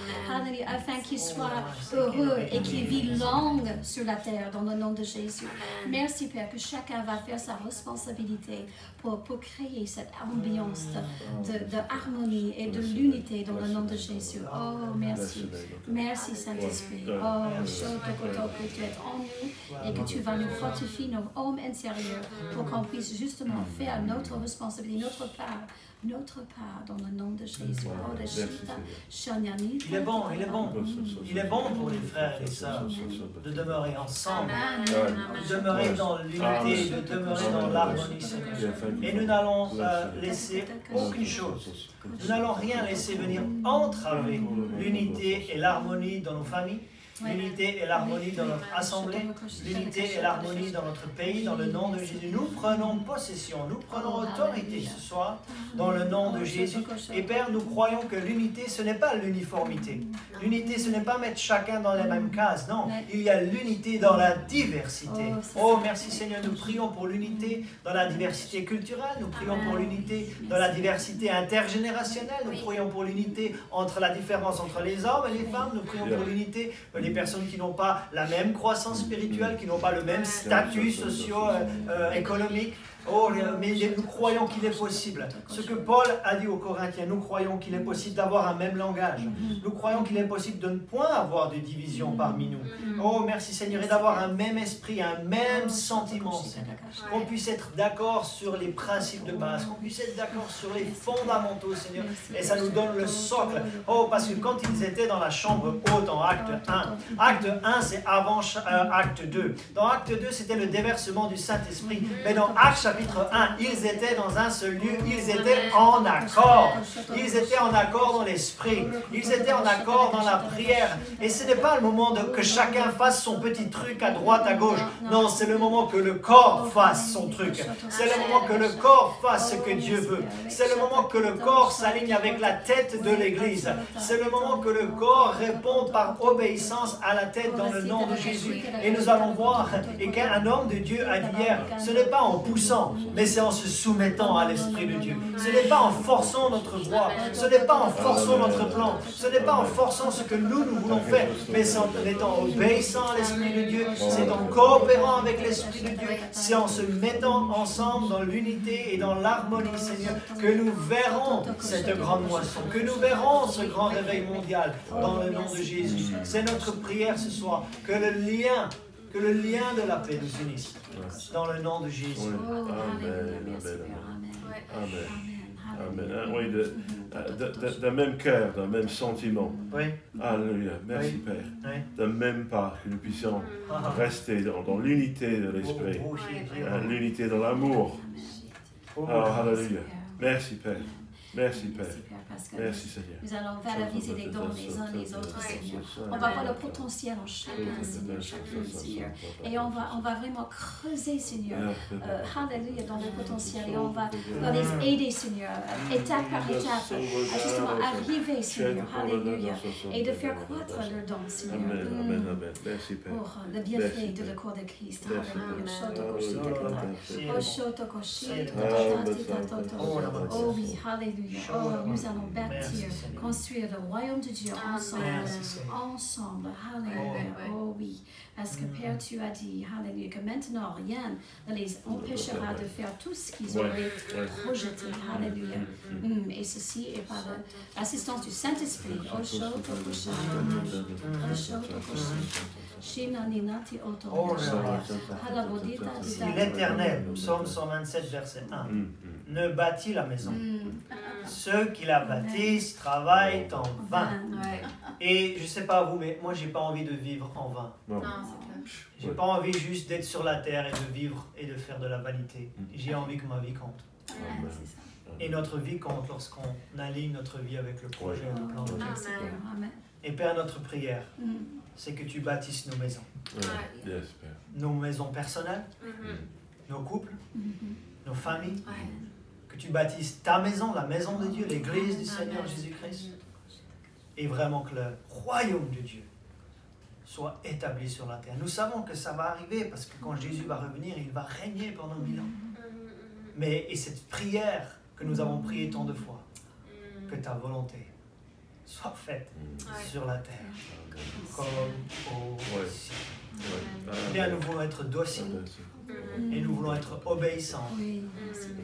afin qu'ils soient heureux et qu'ils vivent longue sur la terre dans le nom de Jésus. Merci Père que chacun va faire sa responsabilité pour créer cette ambiance de harmonie et de l'unité dans le nom de Jésus. Oh, merci. Merci Saint-Esprit. Oh, que tu es en nous et que tu vas nous fortifier nos hommes intérieurs pour qu'on puisse justement faire notre responsabilité, notre part dans le nom de Jésus. Oh, il est bon. Il est bon pour les frères et les sœurs de demeurer ensemble, de demeurer dans l'unité, de demeurer dans l'harmonie. Et nous n'allons laisser aucune chose. Nous n'allons rien laisser venir entraver l'unité et l'harmonie dans nos familles, l'unité et l'harmonie dans notre assemblée, l'unité et l'harmonie dans notre pays, dans le nom de Jésus. Nous prenons possession, nous prenons autorité ce soir dans le nom de Jésus. Et Père, nous croyons que l'unité, ce n'est pas l'uniformité. L'unité, ce n'est pas mettre chacun dans les mêmes cases. Non, il y a l'unité dans la diversité. Oh, merci Seigneur, nous prions pour l'unité dans la diversité culturelle, nous prions pour l'unité dans la diversité intergénérationnelle, nous prions pour l'unité entre la différence entre les hommes et les femmes, nous prions pour l'unité les personnes qui n'ont pas la même croissance spirituelle, qui n'ont pas le même statut socio-économique. Oh, mais nous croyons qu'il est possible. Ce que Paul a dit aux Corinthiens, nous croyons qu'il est possible d'avoir un même langage. Nous croyons qu'il est possible de ne point avoir de division parmi nous. Oh, merci Seigneur, et d'avoir un même esprit, un même sentiment, Seigneur. Qu'on puisse être d'accord sur les principes de base, qu'on puisse être d'accord sur les fondamentaux, Seigneur. Et ça nous donne le socle. Oh, parce que quand ils étaient dans la chambre haute en acte 1, acte 1 c'est avant acte 2. Dans acte 2, c'était le déversement du Saint-Esprit. Mais dans acte chapitre 1, ils étaient dans un seul lieu, ils étaient en accord. Ils étaient en accord dans l'esprit. Ils étaient en accord dans la prière. Et ce n'est pas le moment que chacun fasse son petit truc à droite, à gauche. Non, c'est le moment que le corps fasse son truc. C'est le moment que le corps fasse ce que Dieu veut. C'est le moment que le corps s'aligne avec la tête de l'Église. C'est le moment que le corps répond par obéissance à la tête dans le nom de Jésus. Et nous allons voir, et qu'un homme de Dieu a dit hier, ce n'est pas en poussant, mais c'est en se soumettant à l'Esprit de Dieu. Ce n'est pas en forçant notre voix, ce n'est pas en forçant notre plan, ce n'est pas en forçant ce que nous voulons faire, mais c'est en étant obéissant à l'Esprit de Dieu, c'est en coopérant avec l'Esprit de Dieu, c'est en se mettant ensemble dans l'unité et dans l'harmonie, Seigneur, que nous verrons cette grande moisson, que nous verrons ce grand réveil mondial dans le nom de Jésus. C'est notre prière ce soir, que le lien de la paix nous unisse dans le nom de Jésus. Amen. Oui, d'un même cœur, d'un même sentiment. Oui. Alléluia. Merci Oui. Père. Oui. D'un même pas, que nous puissions rester dans l'unité de l'esprit, l'unité dans l'amour. Oh, alléluia. Merci Père. Merci Père. Merci Seigneur. Nous allons valoriser les dons les uns les autres, Seigneur. On va voir le potentiel en chacun, Seigneur, chacun, Seigneur. Et on va vraiment creuser, Seigneur, alléluia, dans le potentiel. Et on va les aider, Seigneur, étape par étape, à justement arriver, Seigneur, alléluia, et de faire croître leurs dons, Seigneur. Amen. Merci Père. Pour le bienfait de le corps de Christ. Oh oui, alléluia. Oh, nous allons bâtir, construire le royaume de Dieu ensemble. Ensemble, alléluia. Oh oui, parce que Père, tu as dit, alléluia, que maintenant rien ne les empêchera de faire tout ce qu'ils auraient projeté. Alléluia. Et ceci est par l'assistance du Saint-Esprit. Si l'Éternel, psaume 127, verset 1, ne bâtit la maison, ceux qui la bâtissent travaillent en vain. Et je ne sais pas vous, mais moi, j'ai pas envie de vivre en vain. Non, c'est clair. J'ai pas envie juste d'être sur la terre et de vivre et de faire de la vanité. J'ai envie que ma vie compte. Et notre vie compte lorsqu'on aligne notre vie avec le projet et le plan de Dieu. Amen. Et Père, notre prière, c'est que tu bâtisses nos maisons. Yes, Père. Nos maisons personnelles, nos couples, nos familles. Que tu bâtisses ta maison, la maison de Dieu, l'église du Seigneur Jésus-Christ. Et vraiment que le royaume de Dieu soit établi sur la terre. Nous savons que ça va arriver parce que quand Jésus va revenir, il va régner pendant 1000 ans. Et cette prière que nous avons priée tant de fois, que ta volonté soit faite sur la terre, comme au ciel. Bien, nous voulons être dociles et nous voulons être obéissants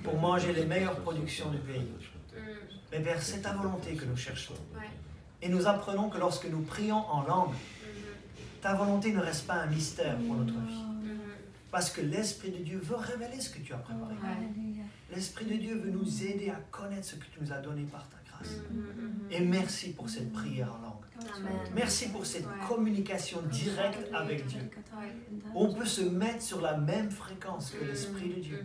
pour manger les meilleures productions du pays. Mais Père, c'est ta volonté que nous cherchons. Et nous apprenons que lorsque nous prions en langue, ta volonté ne reste pas un mystère pour notre vie. Parce que l'Esprit de Dieu veut révéler ce que tu as préparé. L'Esprit de Dieu veut nous aider à connaître ce que tu nous as donné par ta grâce. Et merci pour cette prière en langue. Merci pour cette communication directe avec Dieu. On peut se mettre sur la même fréquence que l'Esprit de Dieu.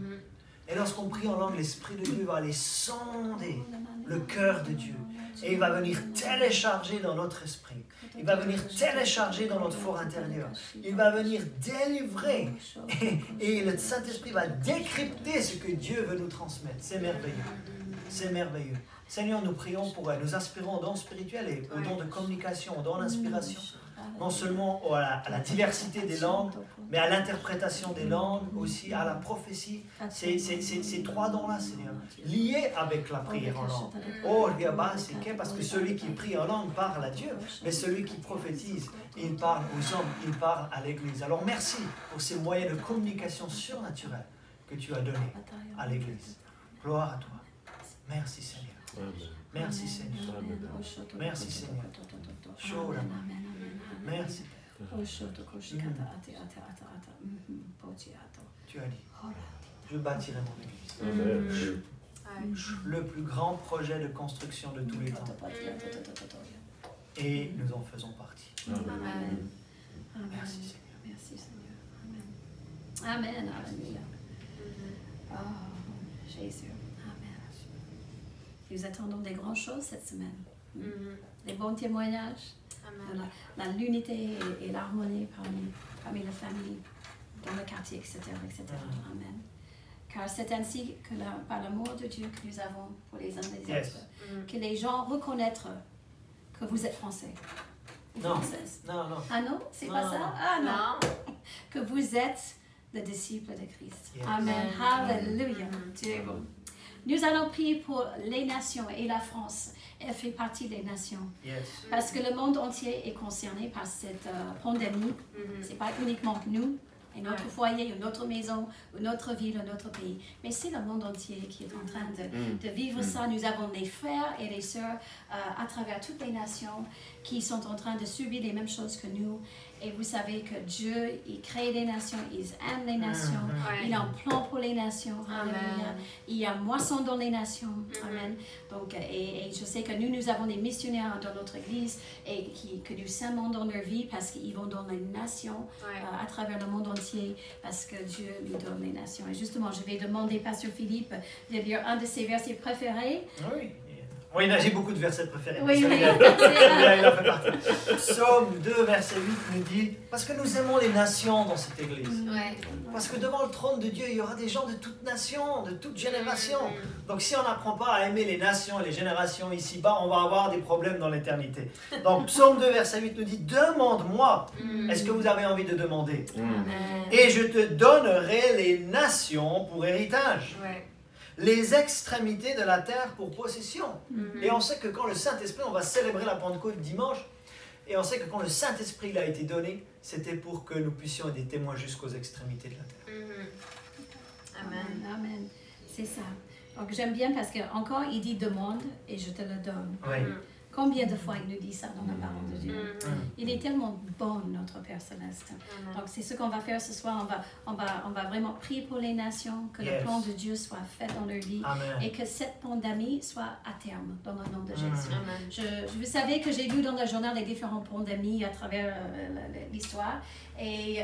Et lorsqu'on prie en langue, l'Esprit de Dieu va aller sonder le cœur de Dieu. Et il va venir télécharger dans notre esprit. Il va venir télécharger dans notre fort intérieur. Il va venir délivrer. Et le Saint-Esprit va décrypter ce que Dieu veut nous transmettre. C'est merveilleux. C'est merveilleux. Seigneur, nous prions pour elle. Nous aspirons aux dons spirituels et aux dons de communication, aux dons d'inspiration. Non seulement à la diversité des langues, mais à l'interprétation des langues, aussi à la prophétie. Ces trois dons-là, Seigneur, liés avec la prière en langue. Oh, c'est parce que celui qui prie en langue parle à Dieu, mais celui qui prophétise, il parle aux hommes, il parle à l'Église. Alors merci pour ces moyens de communication surnaturels que tu as donné à l'Église. Gloire à toi. Merci Seigneur. Amen. Merci Seigneur. Merci Seigneur. Merci. Tu as dit, je bâtirai mon Église. Amen. Le plus grand projet de construction de tous les temps. Et nous en faisons partie. Amen. Merci Seigneur. Merci Seigneur. Amen. Amen. Alléluia. Oh, Jésus. Amen. Nous attendons des grandes choses cette semaine. Des bons témoignages, Amen. l'unité et l'harmonie parmi les familles, dans le quartier, etc. etc. Amen. Car c'est ainsi que par l'amour de Dieu que nous avons pour les uns et les Yes. autres, que les gens reconnaîtront que vous êtes français. ou Non. française. Non, non. Ah non, c'est pas Non. ça? Ah non. Non. Que vous êtes le disciple de Christ. Yes. Amen. Alléluia. Dieu est bon. Nous allons prier pour les nations et la France. Elle fait partie des nations. Yes. Parce que le monde entier est concerné par cette pandémie. Ce n'est pas uniquement nous, et notre Ouais. foyer, ou notre maison, ou notre ville, ou notre pays. Mais c'est le monde entier qui est en train de vivre ça. Nous avons des frères et des sœurs à travers toutes les nations qui sont en train de subir les mêmes choses que nous. Et vous savez que Dieu, il crée des nations, il aime les nations, Ouais. il a un plan pour les nations. Amen. Alléluia. Il y a moisson dans les nations. Amen. Donc, et je sais que nous avons des missionnaires dans notre église et que nous semons dans leur vie parce qu'ils vont dans les nations Ouais. à travers le monde entier parce que Dieu nous donne les nations. Et justement, je vais demander Pasteur Philippe de lire un de ses versets préférés. Oui. Oui, j'ai beaucoup de versets préférés. Oui, Celui-là, oui. celui-là, il en fait partie. Psaume 2, verset 8 nous dit « Parce que nous aimons les nations dans cette église. Ouais. Parce que devant le trône de Dieu, il y aura des gens de toutes nations, de toutes générations. Donc si on n'apprend pas à aimer les nations et les générations ici-bas, on va avoir des problèmes dans l'éternité. Donc Psaume 2, verset 8 nous dit « Demande-moi, est-ce que vous avez envie de demander Amen. Et je te donnerai les nations pour héritage. » Ouais. Les extrémités de la terre pour possession. Et on sait que quand le Saint-Esprit, on va célébrer la Pentecôte dimanche, et on sait que quand le Saint-Esprit il a été donné, c'était pour que nous puissions être des témoins jusqu'aux extrémités de la terre. Amen. Amen. C'est ça. Donc j'aime bien parce qu'encore il dit demande et je te le donne. Oui. Combien de fois il nous dit ça dans la parole de Dieu? Mhm. Il est tellement bon, notre Père Céleste. Amen. Donc c'est ce qu'on va faire ce soir. On va vraiment prier pour les nations, que Yes. le plan de Dieu soit fait dans leur vie Amen. et que cette pandémie soit à terme dans le nom de Jésus. Amen. Vous savez que j'ai lu dans le journal les différentes pandémies à travers l'histoire. Et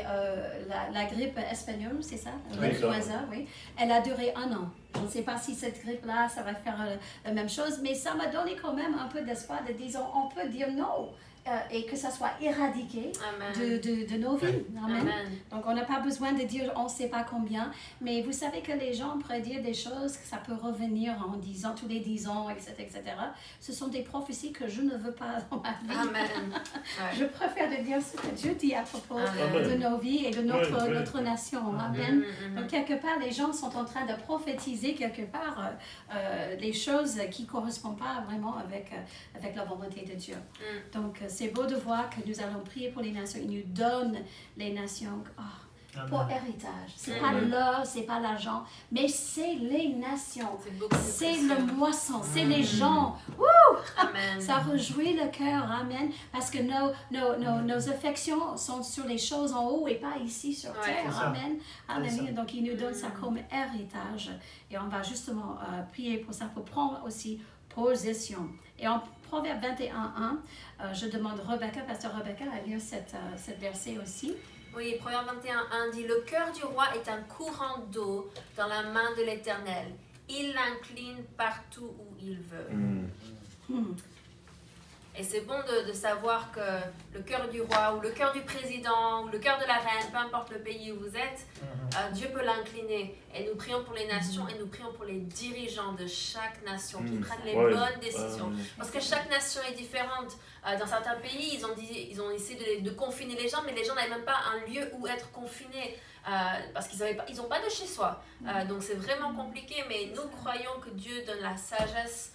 la grippe espagnole, c'est ça? L'influenza, oui. Elle a duré 1 an. Je ne sais pas si cette grippe-là, ça va faire la même chose, mais ça m'a donné quand même un peu d'espoir de dire, on peut dire non. Et que ça soit éradiqué Amen. de nos vies. Amen. Amen. Donc, on n'a pas besoin de dire on ne sait pas combien, mais vous savez que les gens pourraient dire des choses, que ça peut revenir en 10 ans, tous les 10 ans, etc., etc. Ce sont des prophéties que je ne veux pas dans ma vie. Amen. Ouais. Je préfère de dire ce que Dieu dit à propos Amen. de nos vies et de notre, Oui. notre nation. Amen. Mhm. Donc, quelque part, les gens sont en train de prophétiser quelque part les choses qui ne correspondent pas vraiment avec la volonté de Dieu. Donc, c'est beau de voir que nous allons prier pour les nations. Il nous donne les nations pour Amen. héritage. C'est pas l'or, c'est pas l'argent, mais c'est les nations. C'est beaucoup plus C'est précieux. le moisson, c'est les gens. Amen. Ça réjouit le cœur, amen, parce que nos affections sont sur les choses en haut et pas ici sur Ouais, terre, c'est ça. amen. Alléluia. ça. Donc, il nous donne ça comme héritage et on va justement prier pour ça, pour prendre aussi possession. Et en Proverbe 21:1, je demande Pasteur Rebecca, à lire cette verset aussi. Oui, Proverbe 21:1 dit « Le cœur du roi est un courant d'eau dans la main de l'Éternel. Il l'incline partout où il veut. Et c'est bon de savoir que le cœur du roi ou le cœur du président ou le cœur de la reine, peu importe le pays où vous êtes, Dieu peut l'incliner. Et nous prions pour les nations et nous prions pour les dirigeants de chaque nation qui prennent les bonnes décisions. Parce que chaque nation est différente. Dans certains pays, ils ont essayé de confiner les gens, mais les gens n'avaient même pas un lieu où être confinés. Parce qu'ils n'ont pas de chez soi. Donc c'est vraiment compliqué, mais nous croyons que Dieu donne la sagesse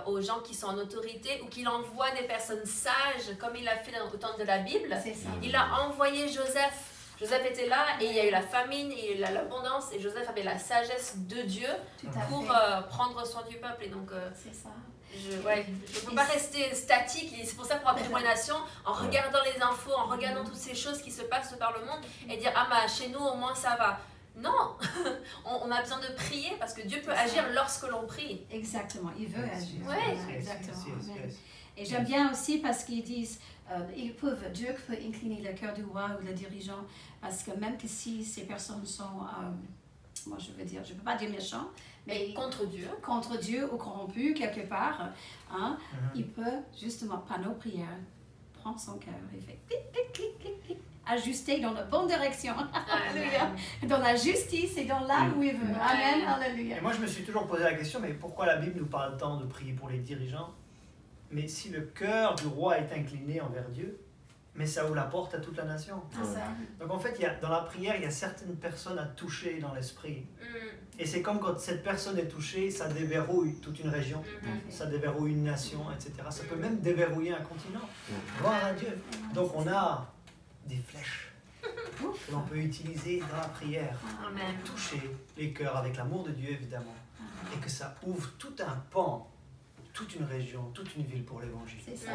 aux gens qui sont en autorité ou qu'il envoie des personnes sages, comme il a fait au temps de la Bible. C'est ça. Il a envoyé Joseph Joseph était là et il y a eu la famine et l'abondance et Joseph avait la sagesse de Dieu pour prendre soin du peuple. Et donc, c'est ça. je ne peux pas rester statique et c'est pour ça qu'on va prier pour les nations en regardant les infos, en regardant toutes ces choses qui se passent par le monde et dire ah bah chez nous au moins ça va. Non, on a besoin de prier parce que Dieu peut agir lorsque l'on prie. Exactement, il veut agir. Ouais. Exactement. Et j'aime bien aussi parce qu'ils disent Dieu peut incliner le cœur du roi ou le dirigeant parce que même que si ces personnes sont, moi je veux dire, je ne peux pas dire méchants, mais contre Dieu ou corrompus quelque part, hein, il peut justement, par nos prières, prendre son cœur et faire clic, clic, clic, clic, clic, ajuster dans la bonne direction. Alléluia. Dans la justice et dans là où il veut. Amen. Alléluia. Et moi, je me suis toujours posé la question, mais pourquoi la Bible nous parle tant de prier pour les dirigeants? Mais si le cœur du roi est incliné envers Dieu, mais ça ouvre la porte à toute la nation. Donc en fait, dans la prière, il y a certaines personnes à toucher dans l'esprit. Et c'est comme quand cette personne est touchée, ça déverrouille toute une région, ça déverrouille une nation, etc. Ça peut même déverrouiller un continent. Gloire à Dieu. Donc on a des flèches que l'on peut utiliser dans la prière pour toucher les cœurs avec l'amour de Dieu, évidemment. Et que ça ouvre tout un pan, toute une région, toute une ville pour l'évangile. C'est ça.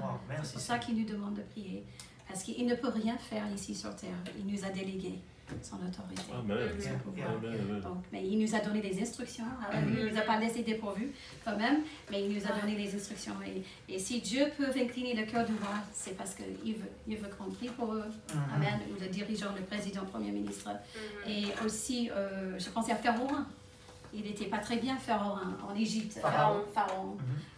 Wow, merci. C'est pour ça qu'il nous demande de prier. Parce qu'il ne peut rien faire ici sur terre. Il nous a délégué son autorité. Amen. Donc, mais il nous a donné des instructions. Il ne nous a pas laissé dépourvus quand même, mais il nous a donné des instructions. Et si Dieu peut incliner le cœur du roi, c'est parce qu'il veut qu'on prie pour eux. Amen. Ou le dirigeant, le président, le premier ministre. Et aussi, je pensais à Pharaon. Il n'était pas très bien, Pharaon, en Égypte. Pharaon.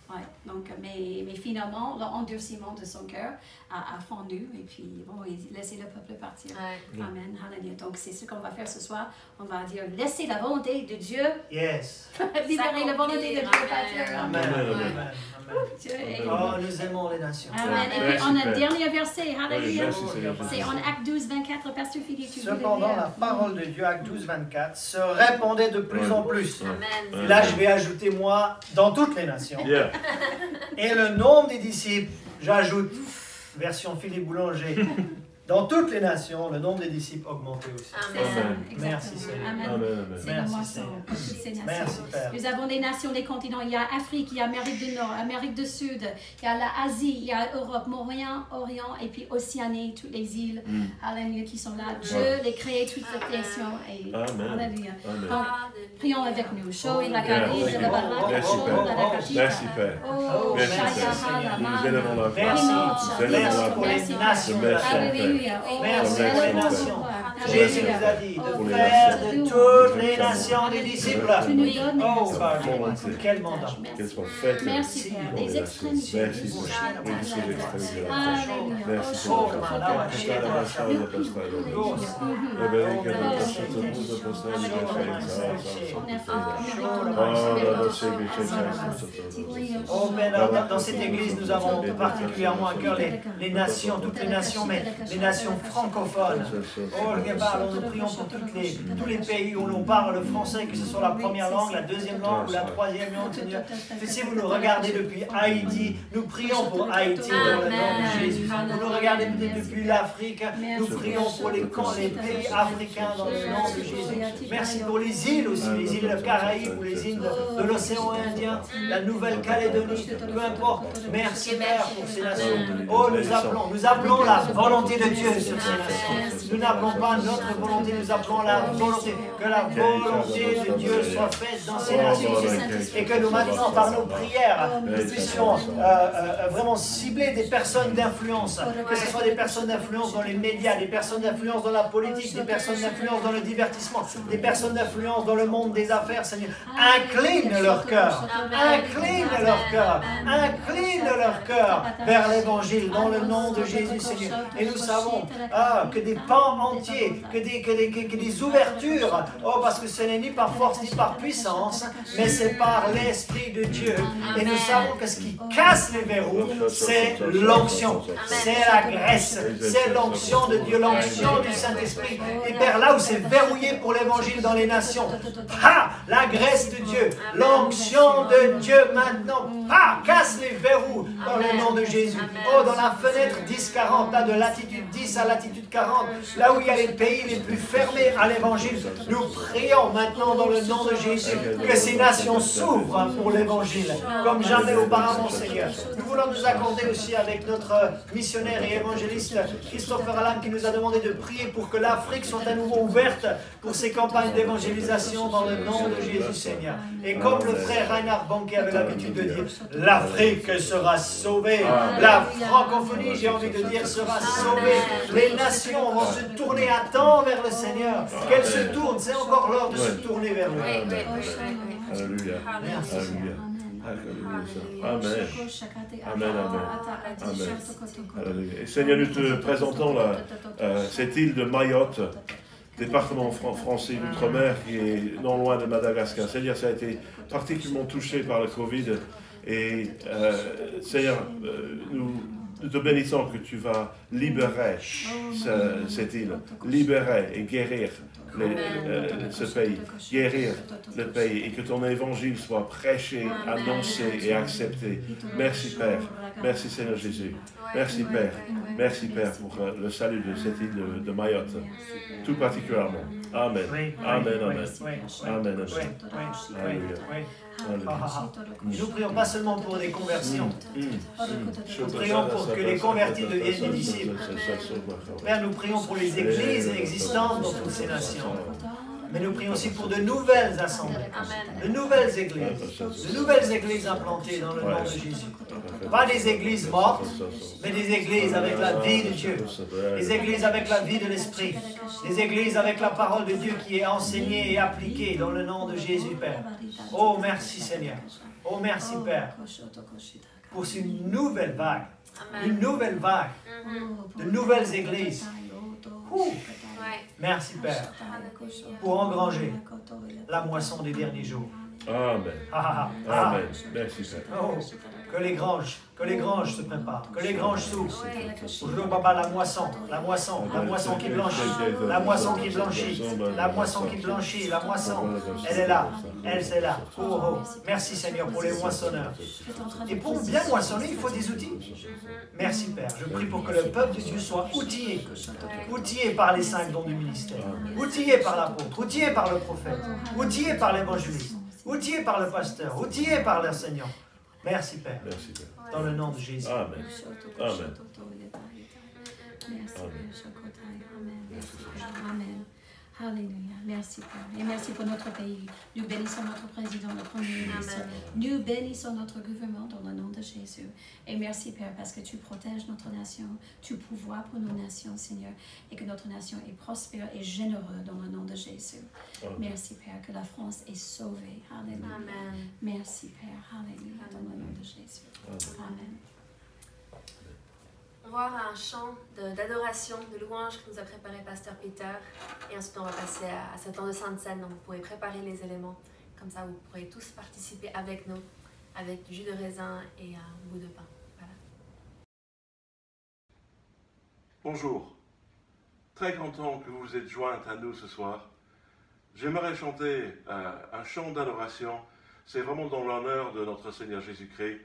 Ouais. Donc, mais finalement, l'endurcissement de son cœur a fondu et puis bon, il laissait le peuple partir. Amen. Hallelujah. Donc, c'est ce qu'on va faire ce soir. On va dire, laissez la volonté de Dieu. Yes. Libérer la volonté de Dieu partir. Amen. Oh, nous aimons les nations. Amen. Et puis, on a un dernier verset. Hallelujah. C'est en Acte 12, 24. Pasteur Philippe, tu veux le Cependant, lire? la parole de Dieu, Acte 12, 24, se répandait de plus en plus. Amen. Et là, je vais ajouter moi, dans toutes les nations. Et le nombre des disciples, j'ajoute, version Philippe Boulanger, dans toutes les nations, le nombre des disciples augmentait aussi. Amen. Merci Seigneur. Amen. C'est la Merci, moisson Seigneur. pour toutes ces nations. Merci Père. Nous avons des nations, des continents. Il y a Afrique, il y a Amérique du Nord, Amérique du Sud, il y a l'Asie, il y a Europe, Orient, et puis Océanie, toutes les îles, Alléluia, qui sont là. Dieu les crée toutes les nations. Alléluia. Donc, prions avec nous. Show la garde de la baraka, show la rakatita. Merci Père. Oh, Merci Shaya Nous élevons la voix. Merci pour les nations. Alléluia. Merci pour les nations. Jésus nous a dit Oh, de faire de toutes les nations des disciples. Tu nous donnes Oh, pardon. Quel mandat. Qu'elles soient faites. Merci Père. Des extrémités. Merci pour les extrémités. Alléluia. Merci Oh, Oh, mais dans cette église, nous avons particulièrement à cœur les nations, toutes les nations, mais les nations francophones. Oh, nous prions pour tous les pays où l'on parle le français, que ce soit la première langue, la deuxième langue ou la troisième langue, Seigneur. Si vous nous regardez depuis Haïti, nous prions pour Haïti dans le nom de Jésus. Vous nous regardez peut-être depuis l'Afrique, nous prions pour les pays africains dans le nom de Jésus. Merci pour les îles aussi, les îles Caraïbes ou les îles de l'océan Indien, la Nouvelle-Calédonie, peu importe. Merci Père pour ces nations. Oh, nous appelons la volonté de Dieu sur ces nations. Nous n'appelons pas notre volonté, nous appelons la volonté, que la volonté de Dieu soit faite dans ces nations et que nous maintenant, par nos prières, nous puissions vraiment cibler des personnes d'influence, que ce soit des personnes d'influence dans les médias, des personnes d'influence dans la politique, des personnes d'influence dans le divertissement, des personnes d'influence dans le monde des affaires, Seigneur. Incline leur cœur, incline leur cœur, incline leur cœur vers l'évangile dans le nom de Jésus, Seigneur. Et nous savons que des pans entiers que des ouvertures. Oh, parce que ce n'est ni par force ni par puissance, mais c'est par l'Esprit de Dieu. Et nous savons que ce qui casse les verrous, c'est l'onction, c'est la grâce, c'est l'onction de Dieu, l'onction du Saint-Esprit. Et Père, là où c'est verrouillé pour l'Évangile dans les nations, la grâce de Dieu, l'onction de Dieu maintenant, casse les verrous dans le nom de Jésus. Oh, dans la fenêtre 10-40, là de latitude 10 à latitude 40, là où il y a les pays les plus fermés à l'Évangile, nous prions maintenant dans le nom de Jésus que ces nations s'ouvrent pour l'Évangile, comme jamais auparavant, Seigneur. Nous voulons nous accorder aussi avec notre missionnaire et évangéliste Christopher Alam qui nous a demandé de prier pour que l'Afrique soit à nouveau ouverte pour ces campagnes d'évangélisation dans le nom de Jésus, Seigneur. Et comme le frère Reinhard Banquet avait l'habitude de dire, l'Afrique sera sauvée, la francophonie, j'ai envie de dire, sera sauvée. Les nations vont se tourner à temps vers le Seigneur. Qu'elles se tournent, c'est encore l'heure de se tourner vers lui. Alléluia. Merci, Alléluia. Amen. Amen, amen. Alléluia. Et Seigneur, nous te présentons cette île de Mayotte, département français d'outre-mer qui est non loin de Madagascar. Seigneur, ça a été particulièrement touché par le Covid. Et Seigneur, nous te bénissons que tu vas libérer cette île, libérer et guérir ce pays, guérir le pays et que ton évangile soit prêché, annoncé et accepté. Merci Père, merci Seigneur Jésus, merci Père, merci Père pour le salut de cette île de Mayotte, tout particulièrement. Amen, amen, amen, amen, alléluia. Nous prions pas seulement pour des conversions. Nous prions pour que les convertis deviennent des disciples. Père, nous prions pour les églises existantes dans toutes ces nations. Mais nous prions aussi pour de nouvelles assemblées, de nouvelles églises implantées dans le nom de Jésus. Pas des églises mortes, mais des églises avec la vie de Dieu, des églises avec la vie de l'Esprit, des églises avec la parole de Dieu qui est enseignée et appliquée dans le nom de Jésus, Père. Oh, merci Seigneur. Oh, merci Père, pour une nouvelle vague, de nouvelles églises. Merci Père, pour engranger la moisson des derniers jours. Amen. Amen. Merci Père. Oh, que les granges se préparent, que les granges s'ouvrent. Aujourd'hui, papa, la moisson qui blanchit, la moisson qui blanchit, la moisson qui blanchit, la moisson, elle est là, c'est là. Oh, oh. Merci Seigneur pour les moissonneurs. Et pour bien moissonner, il faut des outils. Merci Père, je prie pour que le peuple de Dieu soit outillé par les 5 dons du ministère, outillé par l'apôtre, outillé par le prophète, outillé par l'évangéliste, outillé par le pasteur, outillé par l'enseignant. Merci Père. Merci Père. Dans le nom de Jésus. Amen. Amen. Amen. Alléluia. Merci Père. Et merci pour notre pays. Nous bénissons notre président, le Premier ministre. Nous bénissons notre gouvernement dans le nom de Jésus. Et merci Père parce que tu protèges notre nation. Tu pourvois pour nos nations, Seigneur. Et que notre nation est prospère et généreuse dans le nom de Jésus. Amen. Merci Père que la France est sauvée. Alléluia. Amen. Merci Père. Alléluia. Dans le nom de Jésus. Amen. On va avoir un chant d'adoration, de louange que nous a préparé Pasteur Peter. Et ensuite, on va passer à ce temps de Sainte Seine. Donc, vous pourrez préparer les éléments. Comme ça, vous pourrez tous participer avec nous, avec du jus de raisin et un bout de pain. Voilà. Bonjour. Très content que vous vous êtes joints à nous ce soir. J'aimerais chanter un chant d'adoration. C'est vraiment dans l'honneur de notre Seigneur Jésus-Christ.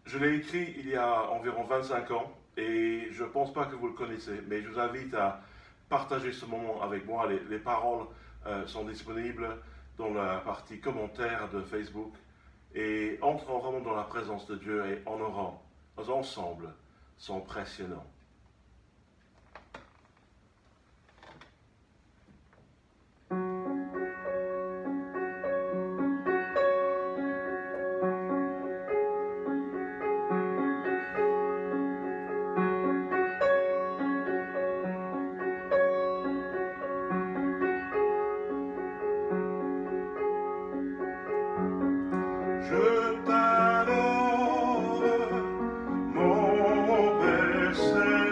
Je l'ai écrit il y a environ 25 ans. Et je ne pense pas que vous le connaissez, mais je vous invite à partager ce moment avec moi. Les paroles sont disponibles dans la partie commentaires de Facebook. Et entrons vraiment dans la présence de Dieu et honorons ensemble son précieux nom. Je t'adore, mon Père.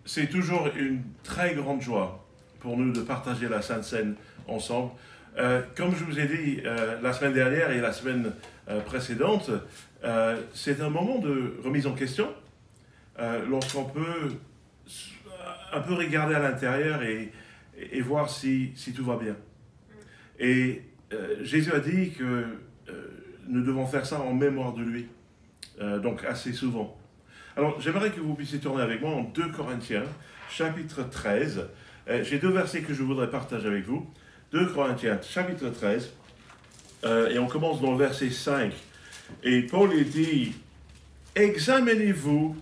c'est toujours une très grande joie pour nous de partager la Sainte Seine ensemble. Comme je vous ai dit la semaine dernière et la semaine précédente, c'est un moment de remise en question, lorsqu'on peut un peu regarder à l'intérieur et voir si tout va bien. Et Jésus a dit que nous devons faire ça en mémoire de lui, donc assez souvent. Alors, j'aimerais que vous puissiez tourner avec moi en 2 Corinthiens, chapitre 13. J'ai 2 versets que je voudrais partager avec vous. 2 Corinthiens, chapitre 13, et on commence dans le verset 5. Et Paul dit, « Examinez-vous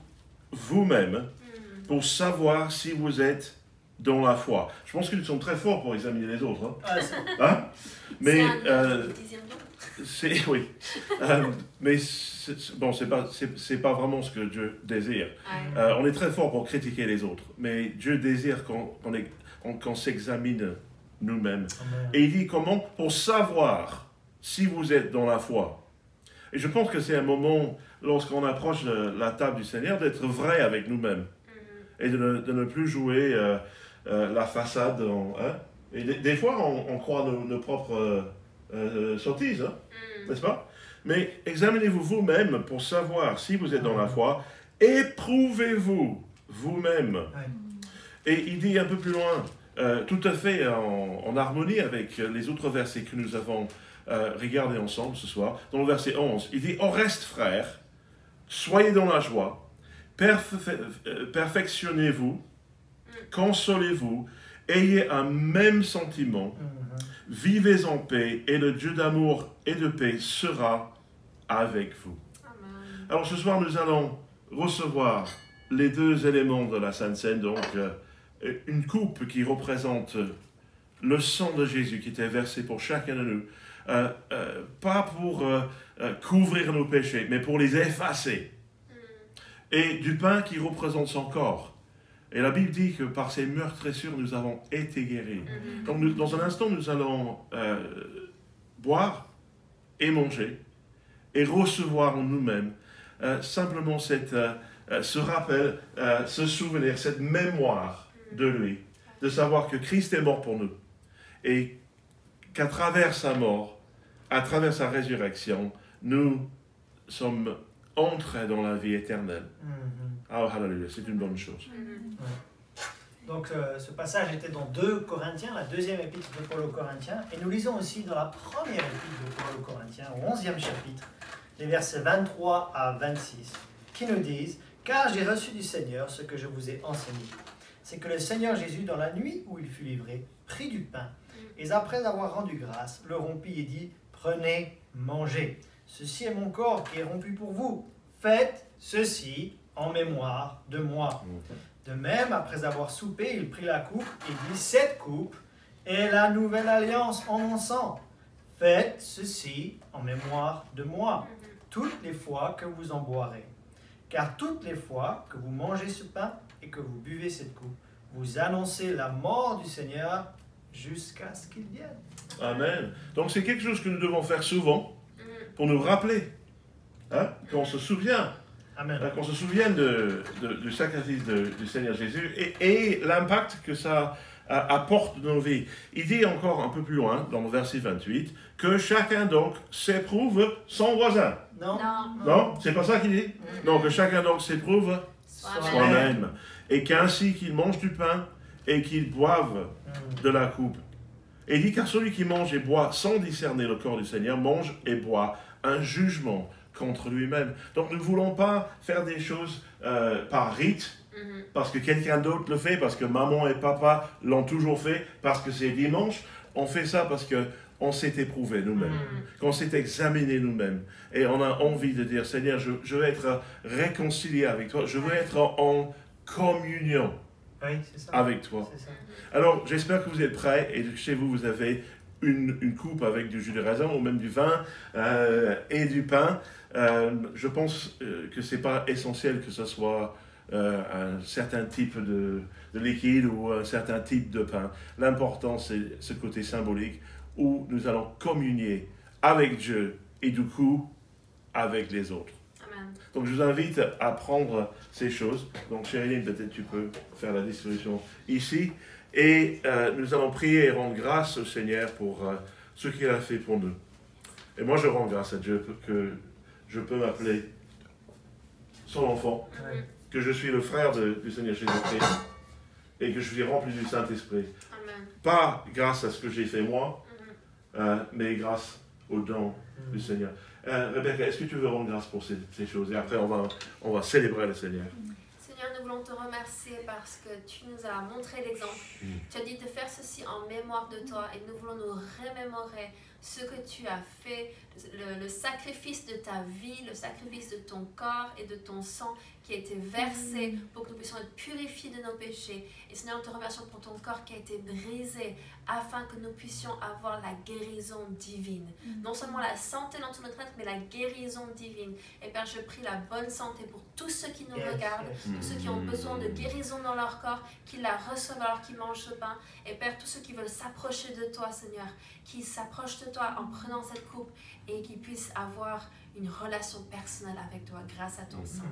vous-même pour savoir si vous êtes dans la foi. » Je pense qu'ils sont très forts pour examiner les autres. Hein? Mais oui. Mais bon, c'est pas vraiment ce que Dieu désire. On est très fort pour critiquer les autres, mais Dieu désire qu'on s'examine nous-mêmes. Et il dit comment? Pour savoir si vous êtes dans la foi. Et je pense que c'est un moment, lorsqu'on approche la table du Seigneur, d'être vrai avec nous-mêmes. Et de ne plus jouer la façade. Hein? Et des fois, on croit nos propres sottises, hein? N'est-ce pas? Mais examinez-vous vous-même pour savoir si vous êtes dans la foi. Éprouvez-vous vous-même. Et il dit un peu plus loin, tout à fait en harmonie avec les autres versets que nous avons regardés ensemble ce soir. Dans le verset 11, il dit « Au reste, frères, soyez dans la joie, perfectionnez-vous, consolez-vous, ayez un même sentiment, vivez en paix, et le Dieu d'amour et de paix sera avec vous. » Alors ce soir, nous allons recevoir les 2 éléments de la Sainte Seine, donc une coupe qui représente le sang de Jésus qui était versé pour chacun de nous, pas pour couvrir nos péchés, mais pour les effacer. Et du pain qui représente son corps. Et la Bible dit que par ses meurtrissures, nous avons été guéris. Donc dans un instant, nous allons boire et manger et recevoir en nous-mêmes simplement ce rappel, ce souvenir, cette mémoire de lui, de savoir que Christ est mort pour nous et qu'à travers sa mort, à travers sa résurrection, nous sommes entrés dans la vie éternelle. Oh, hallelujah, c'est une bonne chose. Donc ce passage était dans 2 Corinthiens, la 2e épître de Paul aux Corinthiens, et nous lisons aussi dans la 1re épître de Paul aux Corinthiens, au 11e chapitre, les versets 23 à 26, qui nous disent « Car j'ai reçu du Seigneur ce que je vous ai enseigné. C'est que le Seigneur Jésus, dans la nuit où il fut livré, prit du pain, et après avoir rendu grâce, le rompit et dit « Prenez, mangez. Ceci est mon corps qui est rompu pour vous. Faites ceci en mémoire de moi. » De même, après avoir soupé, il prit la coupe et dit « Cette coupe est la nouvelle alliance en mon sang. Faites ceci en mémoire de moi, toutes les fois que vous en boirez. Car toutes les fois que vous mangez ce pain et que vous buvez cette coupe, vous annoncez la mort du Seigneur jusqu'à ce qu'il vienne. » Amen. Donc c'est quelque chose que nous devons faire souvent pour nous rappeler, hein, qu'on se souvient. Amen. Qu'on se souvienne du sacrifice du Seigneur Jésus et l'impact que ça apporte dans nos vies. Il dit encore un peu plus loin, dans le verset 28, que chacun donc s'éprouve son voisin. Non. Non, c'est pas ça qu'il dit. Non, que chacun donc s'éprouve soi-même. Et qu'ainsi qu'il mange du pain et qu'il boive de la coupe. Et il dit car celui qui mange et boit sans discerner le corps du Seigneur mange et boit un jugement contre lui-même. Donc nous ne voulons pas faire des choses par rite, parce que quelqu'un d'autre le fait, parce que maman et papa l'ont toujours fait, parce que c'est dimanche. On fait ça parce qu'on s'est éprouvé nous-mêmes, qu'on s'est examiné nous-mêmes. Et on a envie de dire, Seigneur, je veux être réconcilié avec toi, je veux être en communion avec toi. Alors j'espère que vous êtes prêts et que chez vous, vous avez une coupe avec du jus de raisin ou même du vin et du pain. Je pense que ce n'est pas essentiel que ce soit un certain type de liquide ou un certain type de pain. L'important, c'est ce côté symbolique où nous allons communier avec Dieu et du coup avec les autres. Amen. Amen. Donc je vous invite à prendre ces choses. Donc Chérie, peut-être tu peux faire la distribution ici. Et nous allons prier et rendre grâce au Seigneur pour ce qu'il a fait pour nous. Et moi je rends grâce à Dieu que je peux m'appeler son enfant, que je suis le frère du Seigneur Jésus-Christ et que je suis rempli du Saint-Esprit. Amen. Pas grâce à ce que j'ai fait moi, mais grâce au don du Seigneur. Rebecca, est-ce que tu veux rendre grâce pour ces choses? Et après, on va célébrer le Seigneur. Seigneur, nous voulons te remercier parce que tu nous as montré l'exemple. Tu as dit de faire ceci en mémoire de toi et nous voulons nous remémorer ce que tu as fait, le sacrifice de ta vie, le sacrifice de ton corps et de ton sang qui a été versé pour que nous puissions être purifiés de nos péchés. Et Seigneur, nous te remercions pour ton corps qui a été brisé afin que nous puissions avoir la guérison divine. Non seulement la santé dans tout notre être, mais la guérison divine. Et Père, je prie la bonne santé pour tous ceux qui nous regardent, tous ceux qui ont besoin de guérison dans leur corps, qu'ils la reçoivent alors qu'ils mangent ce pain. Et Père, tous ceux qui veulent s'approcher de toi, Seigneur, qui s'approchent de toi en prenant cette coupe et qui puissent avoir une relation personnelle avec toi grâce à ton sang.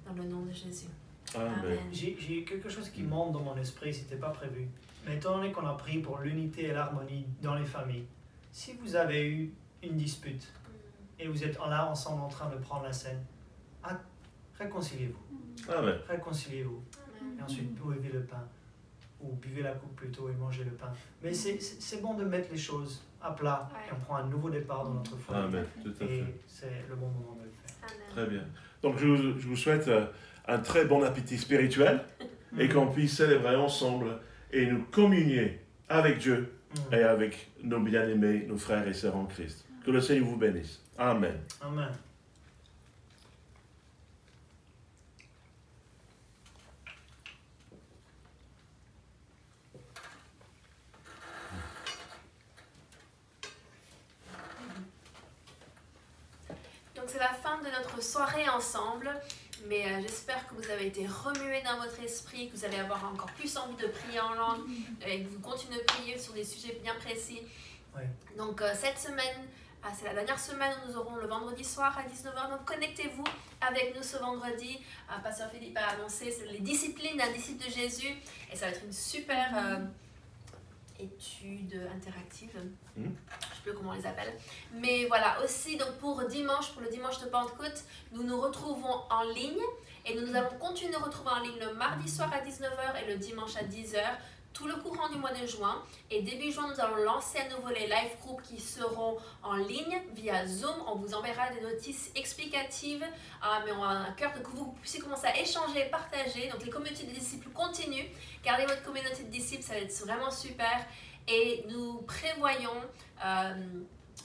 Dans le nom de Jésus. Amen. J'ai quelque chose qui monte dans mon esprit, ce n'était pas prévu. Mais étant donné qu'on a prié pour l'unité et l'harmonie dans les familles, si vous avez eu une dispute et vous êtes là ensemble en train de prendre la scène, réconciliez-vous. Amen. Réconciliez-vous. Et ensuite, buvez le pain. Ou buvez la coupe plutôt et mangez le pain. Mais c'est bon de mettre les choses à plat et on prend un nouveau départ dans notre foi. Amen. Tout à fait. Et c'est le bon moment de le faire. Amen. Très bien. Donc je vous souhaite un très bon appétit spirituel et qu'on puisse célébrer ensemble et nous communier avec Dieu et avec nos bien-aimés, nos frères et sœurs en Christ. Que le Seigneur vous bénisse. Amen. Amen. Donc c'est la fin de notre soirée ensemble, mais j'espère que vous avez été remués dans votre esprit, que vous allez avoir encore plus envie de prier en langue et que vous continuez de prier sur des sujets bien précis. Ouais. Donc cette semaine, c'est la dernière semaine où nous aurons le vendredi soir à 19h, donc connectez-vous avec nous ce vendredi. Pasteur Philippe a annoncé les disciplines d'un disciple de Jésus et ça va être une super étude interactive. Je ne sais plus comment on les appelle. Mais voilà, aussi donc pour le dimanche de Pentecôte, nous nous retrouvons en ligne et nous allons continuer de retrouver en ligne le mardi soir à 19h et le dimanche à 10h. Tout le courant du mois de juin. Et début juin, nous allons lancer à nouveau les live groups qui seront en ligne via Zoom. On vous enverra des notices explicatives, mais on a un cœur que vous puissiez commencer à échanger et partager. Donc les communautés de disciples continuent. Gardez votre communauté de disciples, ça va être vraiment super. Et nous prévoyons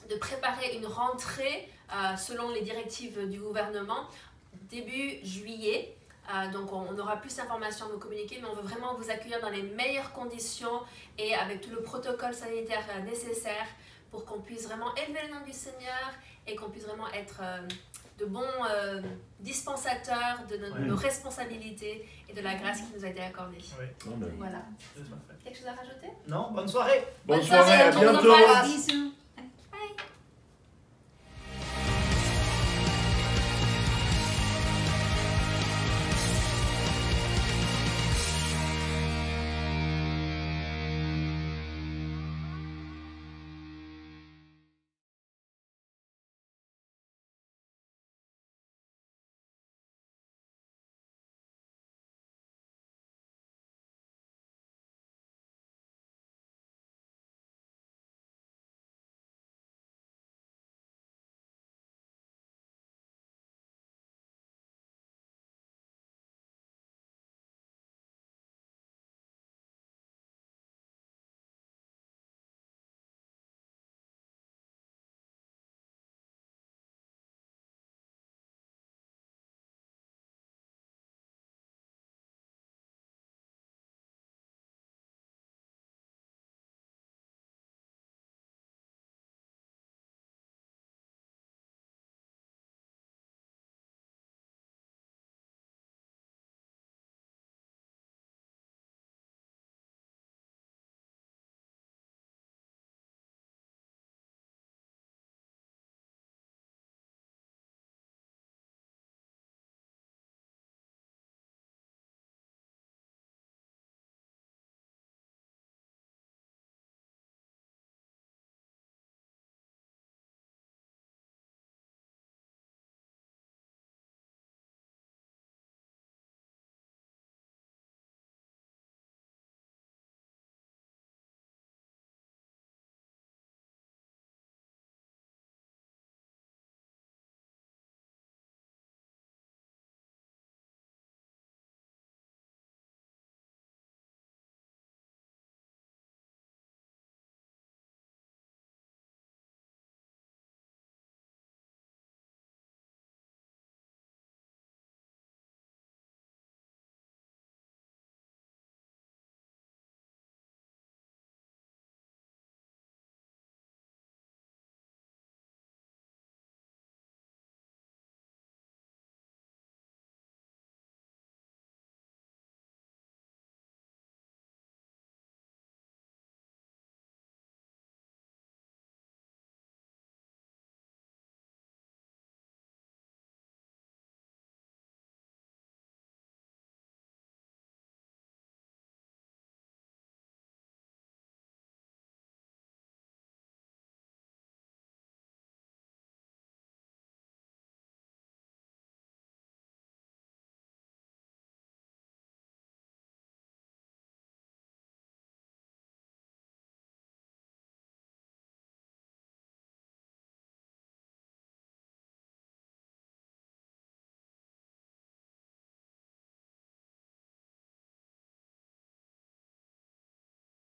de préparer une rentrée selon les directives du gouvernement début juillet. Donc on aura plus d'informations à vous communiquer, mais on veut vraiment vous accueillir dans les meilleures conditions et avec tout le protocole sanitaire nécessaire pour qu'on puisse vraiment élever le nom du Seigneur et qu'on puisse vraiment être de bons dispensateurs de nos responsabilités et de la grâce qui nous a été accordée. Oui. Voilà. Quelque chose à rajouter? Non, bonne soirée. Bonne soirée, à bientôt. Bisous.